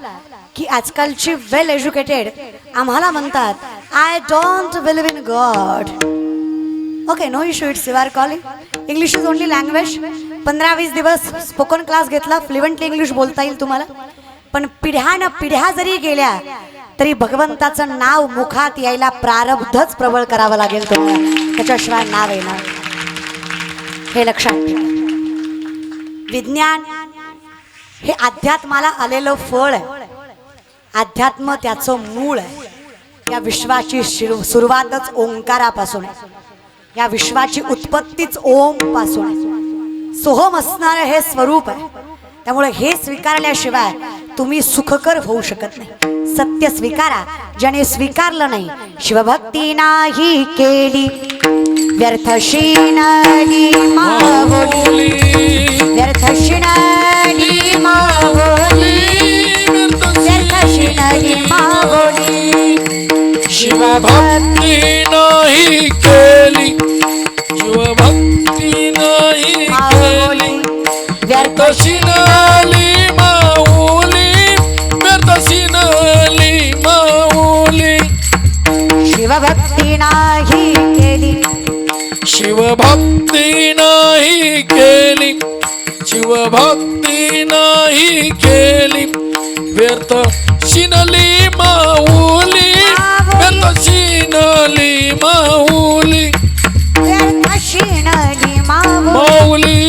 की आजकालची वेल एज्युकेटेड आम्हाला म्हणतात I don't believe in God. Okay, no issue, it's your calling. English is only language. 15-20 दिवस स्पोकन क्लास घेतला, फ्लुएंटली इंग्लिश बोलता येईल तुम्हाला. पण पिढ्यानं पिढ्या जरी गेल्या तरी भगवंताचं नाव मुखात यायला प्रारब्धच प्रबळ करावं लागेल तुम्हाला, त्याच्याशिवाय नाव येणार. हे लक्षात ठेवा. विज्ञान हे अध्यात्माला आलेलं फळ आहे. अध्यात्म त्याचं मूळ आहे. या विश्वाची सुरुवातच ओंकारापासून आहे. या विश्वाची उत्पत्तीच ओम पासून आहे. सोहम असणारं हे स्वरूप आहे. त्यामुळे हे स्वीकारल्याशिवाय तुम्ही सुखकर होऊ शकत नाही. सत्य स्वीकारा. ज्याने स्वीकारलं नाही, शिवभक्ती नाही केली व्यर्थ शिणाली मावली, व्यर्थ शिणाली मावली, व्यर्थ शिणाली मावली. शिवभक्ती नाही केली, शिवभक्ती नाही केली, व्यर्थ शिनाली माऊली, व्यर्थ शिनाली माऊली. शिवभक्ती नाही केली, शिवभक्ती नाही केली, शिवभक्ती नाही केली, व्यर्थ शिनली माऊली, व्यर्थ शिनली माऊली, व्यर्थ शिणाली माऊली.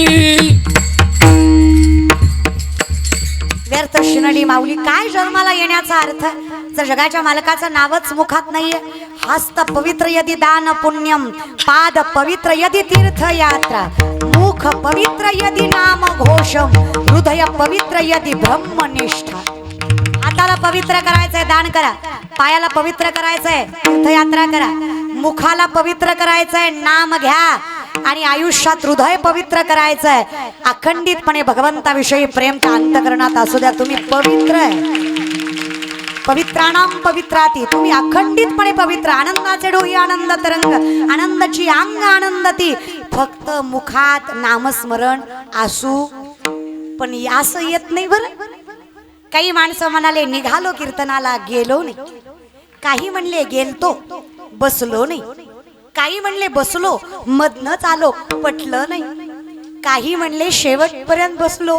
व्यर्थ शिणाली माऊली. काय जन्माला येण्याचा अर्थ? जर जगाच्या मालकाचं नावच मुखात नाहीये. हस्त पवित्र यदि दान पुण्यम, पाद पवित्र यदि तीर्थयात्रा, मुख पवित्र यदि नाम घोषम, हृदय पवित्र यदि ब्रह्मनिष्ठा. हाताला पवित्र करायचंय, दान करा. पायाला पवित्र करायचंय, तीर्थयात्रा करा. मुखाला पवित्र करायचंय, नाम घ्या. आणि आयुष्यात हृदय पवित्र करायचंय. अखंडितपणे भगवंताविषयी प्रेम त्या अंतकरणात असू द्या. तुम्ही पवित्र आहे. पवित्राणाम पवित्राती. तुम्ही अखंडितपणे पवित्र. आनंदाचे डोही आनंद तरंग, आनंदाची अंग आनंदती. फक्त मुखात नामस्मरण असू, पण असं येत नाही बरं. काही माणसं म्हणाले निघालो कीर्तनाला, गेलो नाही. काही म्हणले गेलतो, बसलो नाही. काही म्हणले बसलो, मधनच आलो, पटलं नाही. काही म्हणले शेवटपर्यंत बसलो,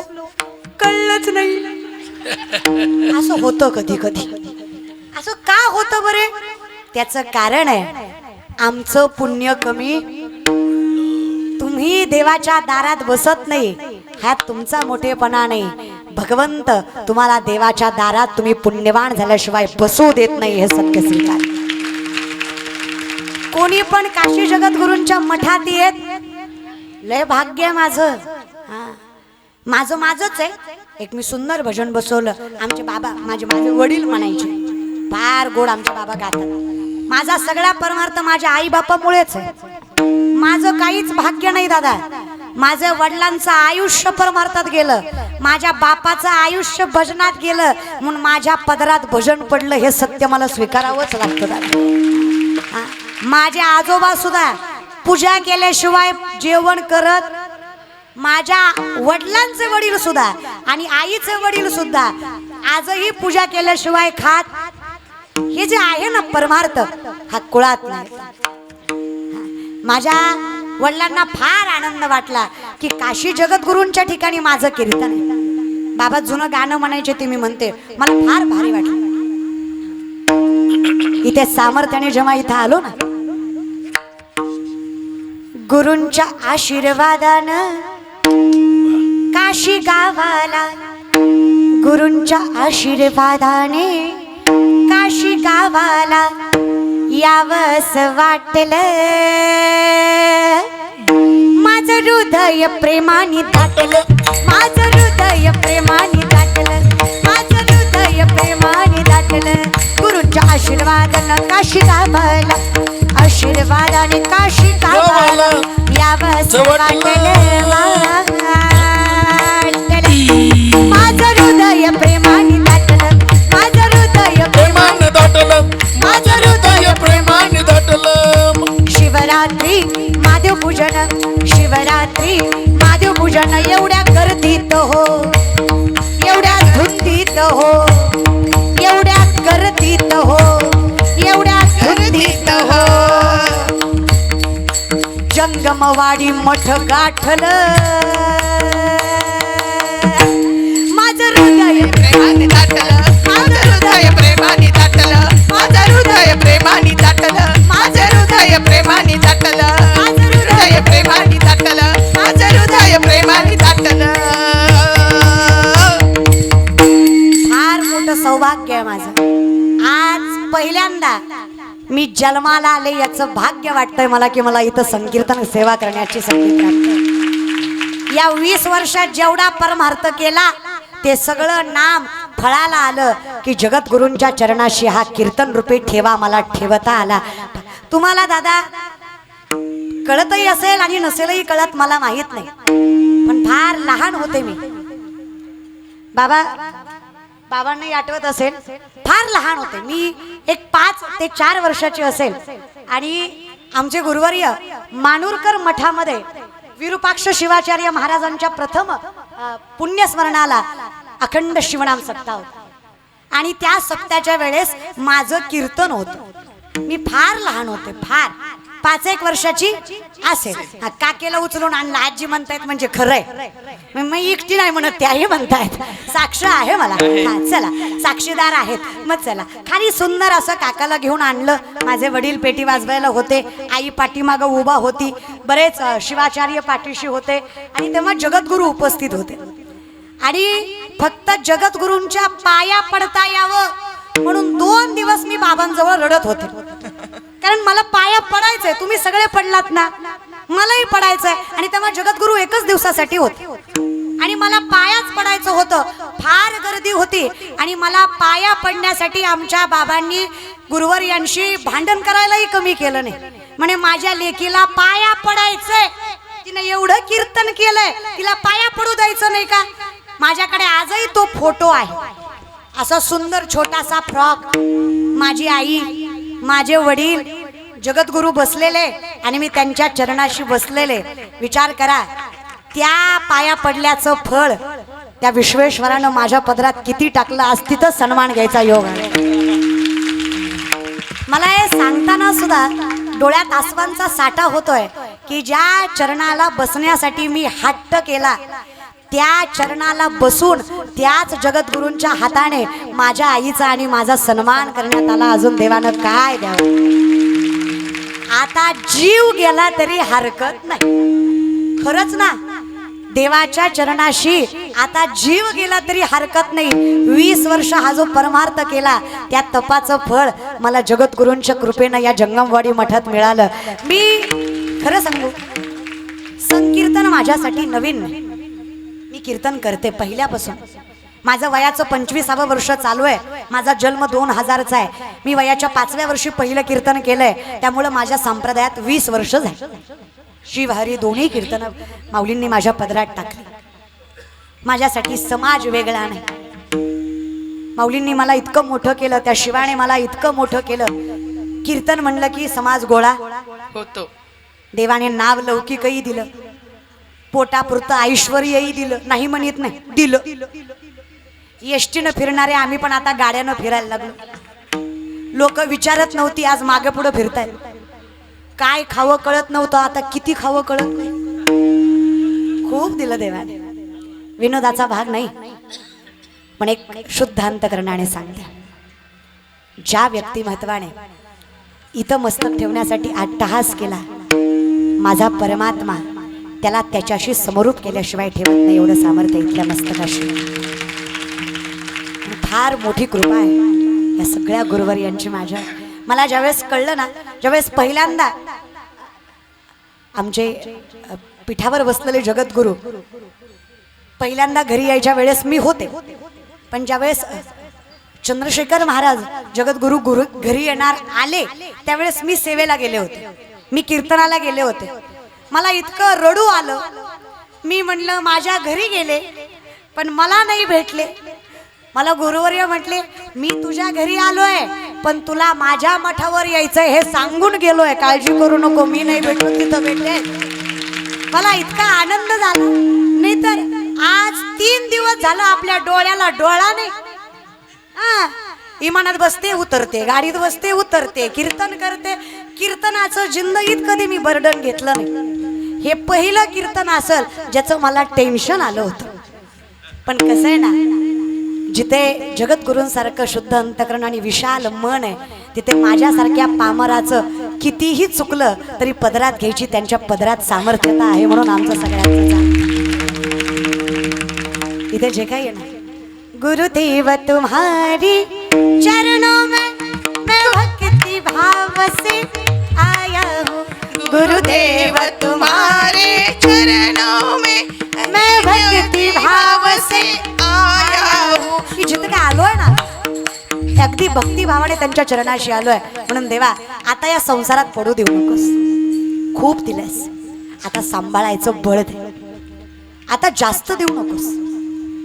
कळलंच नाही. असं होतं कधी कधी. असं का होतं बरे? त्याचं कारण आहे आमचं पुण्य कमी. तुम्ही देवाच्या दारात बसत नाही, हा तुमचा मोठेपणा नाही. भगवंत तुम्हाला देवाच्या दारात तुम्ही पुण्यवान झाल्याशिवाय बसू देत नाही. हे सत्य स्वीकार. कोणी पण काशी जगद्गुरूंच्या मठात येत, लय भाग्य माझं. माझं माझंच आहे. एक मी सुंदर भजन बसवलं. आमचे बाबा, माझे वडील म्हणायचे, फार गोड आमचे बाबा गातात. माझा सगळा परमार्थ माझ्या आई बापामुळेच आहे. माझं काहीच भाग्य नाही दादा. माझं वडिलांचं आयुष्य परमार्थात गेलं, माझ्या बापाचं आयुष्य भजनात गेलं, म्हणून माझ्या पदरात भजन पडलं. हे सत्य मला स्वीकारावंच लागतं दादा. माझे आजोबा सुद्धा पूजा केल्याशिवाय जेवण करत माझ्या वडिलांचे वडील सुद्धा आणि आईचे वडील सुद्धा आजही पूजा केल्याशिवाय खात हे जे आहे ना परमार्थ हा कुळात नाही. माझ्या वडिलांना फार आनंद वाटला की काशी जगद्गुरूंच्या ठिकाणी माझं कीर्तन आहे. बाबा जुनं गाणं म्हणायचे ते मी म्हणते, मला फार भारी वाटलं. इथे सामर्थ्याने जेव्हा इथं आलो ना, गुरूंच्या आशीर्वादानं काशी गावाला, गुरूंच्या आशीर्वादाने काशी गावाला यावंस वाटलं. माझं हृदय प्रेमाने दाटलं, माझं हृदय प्रेमाने दाटलं, माझं हृदय प्रेमाने दाटलं. गुरूंच्या आशीर्वादानं काशी गावाला, आशीर्वादाने काशी गावाला यावंस वाटलं. माझं हृदय प्रेमाने दाटलं, माझं हृदय प्रेमाने दाटलं, माझं हृदय प्रेमाने दाटलं. शिवरात्री महादेव पूजन, शिवरात्री महादेव पूजन एवढ्या गर्दीत हो, एवढ्या धुंदीत हो, एवढ्या गर्दीत हो, एवढ्या धुंदीत हो. जंगमवाडी मठ गाठलं. माझं हृदय प्रेमाने दाटलं, माझं हृदय प्रेमाने दाटलं, माझं हृदय प्रेमाने दाटलं, माझं हृदय प्रेमाने दाटलं, माझं हृदय प्रेमाने दाटलं, माझं हृदय प्रेमाने दाटलं. फार मोठं सौभाग्य आहे माझं. आज पहिल्यांदा मी जन्माला आले याचं भाग्य वाटतंय मला की मला इथं संकीर्तन सेवा करण्याची संधी प्राप्त आहे. या 20 वर्षात जेवढा परमार्थ केला ते सगळं नाम फळाला आलं की जगद्गुरूंच्या चरणाशी हा कीर्तन रूपी ठेवा मला ठेवता आला. तुम्हाला दादा कळतही असेल आणि नसेलही कळत मला माहित नाही, पण फार लहान होते मी. बाबांनाही आठवत असेल, फार लहान होते मी. एक 5 ते 4 वर्षाची असेल आणि आमचे गुरुवर्य मानूरकर मठामध्ये विरूपाक्ष शिवाचार्य महाराजांच्या प्रथम पुण्यस्मरणाला अखंड शिवनाम सप्ताह होता आणि त्या सप्त्याच्या वेळेस माझं कीर्तन होतं. मी फार लहान होते, फार 5-1 वर्षाची असेल. काकेला उचलून आणला आजी म्हणतायत म्हणजे खरंय, मी एकटी नाही म्हणत, त्याही म्हणतायत, साक्ष आहे मला. चला साक्षीदार आहेत. मग चला खाली सुंदर असं काकाला घेऊन आणलं. माझे वडील पेटी वाजवायला होते, आई पाठीमागं उभा होती, बरेच शिवाचार्य पाठीशी होते आणि तेव्हा जगद्गुरू उपस्थित होते. आणि फक्त जगद्गुरूंच्या पाया पडता यावं म्हणून 2 दिवस मी बाबांजवळ रडत होते, कारण मला पाया पडायचंय. तुम्ही सगळे पडलात ना, मलाही पडायचंय. आणि तेव्हा जगद्गुरू एकच दिवसासाठी होते आणि मला पायाच पडायचं होतं. फार गर्दी होती आणि मला पाया पडण्यासाठी आमच्या बाबांनी गुरुवर्यांशी भांडण करायलाही कमी केलं नाही. म्हणे माझ्या लेकीला पाया पडायचंय, तिने एवढं कीर्तन केलंय, तिला पाया पडू द्यायचं नाही का? माझ्याकडे आजही तो फोटो आहे. असा सुंदर छोटासा फ्रॉक, माझी आई, माझे वडील, जगद्गुरू बसलेले आणि मी त्यांच्या चरणाशी बसलेले. विचार करा, त्या पाया पडल्याचं फळ त्या विश्वेश्वरानं माझ्या पदरात किती टाकलं. आज तिथं सन्मान घ्यायचा योग आहे. मला हे सांगताना सुद्धा डोळ्यात आसवांचा साठा होतोय की ज्या चरणाला बसण्यासाठी मी हट्ट केला, त्या चरणाला बसून त्याच जगद्गुरूंच्या हाताने माझ्या आईचा आणि माझा सन्मान करण्यात आला. अजून देवानं काय द्यावं. आता जीव गेला तरी हरकत नाही. खरंच ना, देवाच्या चरणाशी आता जीव गेला तरी हरकत नाही. 20 वर्ष हा जो परमार्थ केला त्या तपाचं फळ मला जगद्गुरूंच्या कृपेनं या जंगमवाडी मठात मिळालं. मी खरं सांगू, संकीर्तन माझ्यासाठी नवीन नाही. मी कीर्तन करते पहिल्यापासून. माझं वयाचं 25वं वर्ष चालू आहे. माझा जन्म 2000चा आहे. मी वयाच्या 5व्या वर्षी पहिलं कीर्तन केलंय, त्यामुळं माझ्या संप्रदायात 20 वर्ष झाली. शिवहरी दोन्ही कीर्तन माऊलींनी माझ्या पदरात टाकली. माझ्यासाठी समाज वेगळा नाही. माऊलींनी मला इतकं मोठं केलं, त्या शिवाने मला इतकं मोठं केलं. कीर्तन म्हणलं की समाज गोळा होतो. देवाने नाव लौकिकही दिलं. पोटापुरतं ऐश्वर्यही दिलं, नाही म्हणत नाही, दिलं. एसटीनं फिरणारे आम्ही पण आता गाड्यानं फिरायला लागलो. लोक विचारत नव्हती, आज मागे पुढे फिरतायत. काय खावं कळत नव्हतं, आता किती खावं कळत नाही. खूप दिलं देवाने. विनोदाचा भाग नाही, पण एक शुद्ध अंतकरणाने सांगते. ज्या व्यक्तिमत्वाने इथं मस्तक ठेवण्यासाठी अट्टहास केला, माझा परमात्मा त्याला त्याच्याशी समरूप केल्याशिवाय ठेवत नाही. एवढं सामर्थ्य इथल्या मस्तकाशी. फार मोठी कृपा आहे या सगळ्या गुरुवर यांची माझ्या. मला ज्यावेळेस कळलं ना, ज्यावेळेस पहिल्यांदा आमचे पिठावर बसलेले जगद्गुरु पहिल्यांदा घरी यायच्या वेळेस मी होते, पण ज्यावेळेस चंद्रशेखर महाराज जगद्गुरु घरी येणार आले त्यावेळेस मी सेवेला गेले होते, मी कीर्तनाला गेले होते. मला इतकं रडू आलं. मी म्हणलं माझ्या घरी गेले पण मला नाही भेटले. मला गुरुवर्य म्हटले, मी तुझ्या घरी आलोय पण तुला माझ्या मठावर यायचंय हे सांगून गेलोय, काळजी करू नको, मी नाही भेटलो तिथं भेटले. मला इतका आनंद झाला. नाही तर आज 3 दिवस झालं आपल्या डोळ्याला डोळा नाही. इमानात बसते उतरते, गाडीत बसते उतरते, कीर्तन करते. कीर्तनाचं जिंदगीत कधी मी बर्डन घेतलं नाही. हे पहिलं कीर्तन असेल ज्याचं मला टेन्शन आलं होतं. पण कसं आहे ना, जिथे जगद्गुरूंसारखं शुद्ध अंतकरण आणि विशाल मन आहे, तिथे माझ्यासारख्या पामराचं कितीही चुकलं तरी पदरात घ्यायची त्यांच्या पदरात सामर्थ्यता आहे. म्हणून आमचं सगळ्यांचं इथे जे काही आहे ना, गुरुदेव तुम्हारी चरणों में मैं भक्ति भाव से आया हूँ. गुरुदेव तुम्हारे चरणों में मैं भक्ति भाव से आया हूँ. की जिथं काय आलोय ना, अगदी भक्ती भावाने त्यांच्या चरणाशी आलोय. म्हणून देवा, आता या संसारात पडू देऊ नकोस. खूप दिलंस, आता सांभाळायचं बळ दे. आता जास्त देऊ नकोस,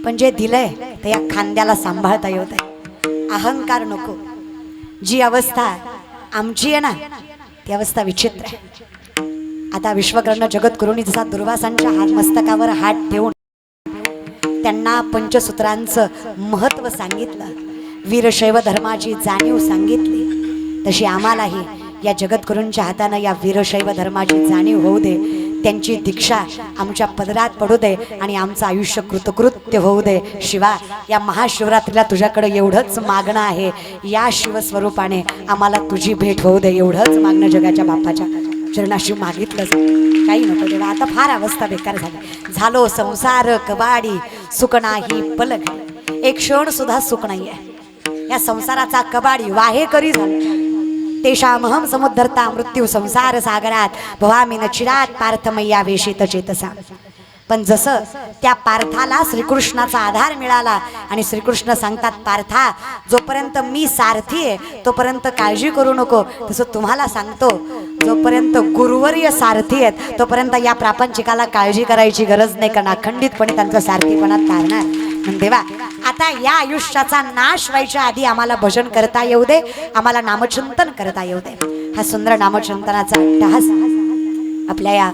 पण जे दिलंय ते या खांद्याला सांभाळता येऊ दे. अहंकार नको. जी अवस्था आमची आहे ना, ती अवस्था विचित्र आहे. आता विश्वकर्ण जगद्गुरूंनी जसा दुर्वासांच्या हात मस्तकावर हात ठेवून त्यांना पंचसूत्रांचं महत्व सांगितलं, वीरशैव धर्माची जाणीव सांगितली, तशी आम्हालाही या जगद्गुरूंच्या हातानं या वीरशैव धर्माची जाणीव होऊ दे. त्यांची दीक्षा आमच्या पदरात पडू दे आणि आमचं आयुष्य कृतकृत्य होऊ दे. शिवा, या महाशिवरात्रीला तुझ्याकडे एवढंच मागणं आहे, या शिवस्वरूपाने आम्हाला तुझी भेट होऊ दे. एवढंच मागणं जगाच्या बापाच्या चरणाशी मागितलं जातं. काही नको देवा. आता फार अवस्था बेकार झाली. झालो संसार कबाडी, सुख नाही पलक, एक क्षण सुद्धा सुख नाही आहे. या संसाराचा कबाडी वाहेकरी झाला. तेषामहम समुद्धरता मृत्यू संसार सागरात भवामी न चिरात पार्थमय्या वेशित चेतसा. पण जसं त्या पार्थाला श्रीकृष्णाचा आधार मिळाला आणि श्रीकृष्ण सांगतात, पार्था, जोपर्यंत मी सारथी आहे तोपर्यंत काळजी करू नको. तसं तुम्हाला सांगतो, जोपर्यंत गुरुवर्य सारथी आहेत तोपर्यंत या प्रापंचिकाला काळजी करायची गरज नाही, कारण अखंडितपणे त्यांचा सारथीपणात तारणार. देवा, आता या आयुष्याचा नाश व्हायच्या आधी आम्हाला भजन करता येऊ दे, आम्हाला नामचिंतन करता येऊ दे. हा सुंदर नामचिंतनाचा अट्टहास आपल्या या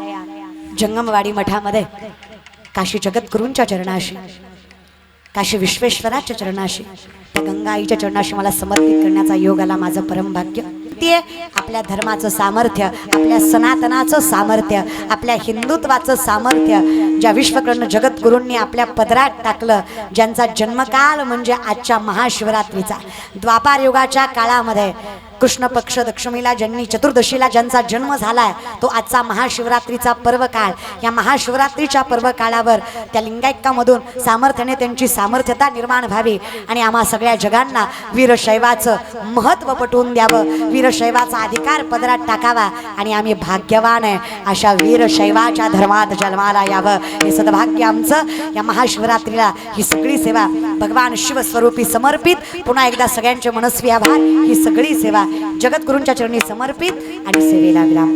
जंगमवाडी मठामध्ये काशी जगद्गुरूंच्या चरणाशी, काशी विश्वेश्वराच्या चरणाशी, त्या गंगाईच्या चरणाशी मला समर्पित करण्याचा योग आला. माझं परमभाग्य. ते आपल्या धर्माचं सामर्थ्य, आपल्या सनातनाचं सामर्थ्य, आपल्या हिंदुत्वाचं सामर्थ्य ज्या विश्वकर्ण जगद्गुरूंनी आपल्या पदरात टाकलं, ज्यांचा जन्मकाल म्हणजे आजच्या महाशिवरात्रीचा, द्वापार युगाच्या काळामध्ये कृष्ण पक्ष दक्षमीला ज्यांनी चतुर्दशीला ज्यांचा जन्म झालाय, तो आजचा महाशिवरात्रीचा पर्व काळ. या महाशिवरात्रीच्या पर्व काळावर त्या लिंगायकामधून सामर्थ्याने त्यांची सामर्थ्यता निर्माण व्हावी आणि आम्हा सगळ्या जगांना वीरशैवाचं महत्त्व पटवून द्यावं, वीरशैवाचा अधिकार पदरात टाकावा आणि आम्ही भाग्यवान आहे अशा वीरशैवाच्या धर्मात जन्माला यावं. हे सद्भाग्य आमचं. या महाशिवरात्रीला ही सगळी सेवा भगवान शिवस्वरूपी समर्पित. पुन्हा एकदा सगळ्यांचे मनस्वी आभार. ही सगळी सेवा जगद्गुरूंच्या चरणी समर्पित आणि सेवेला विराम.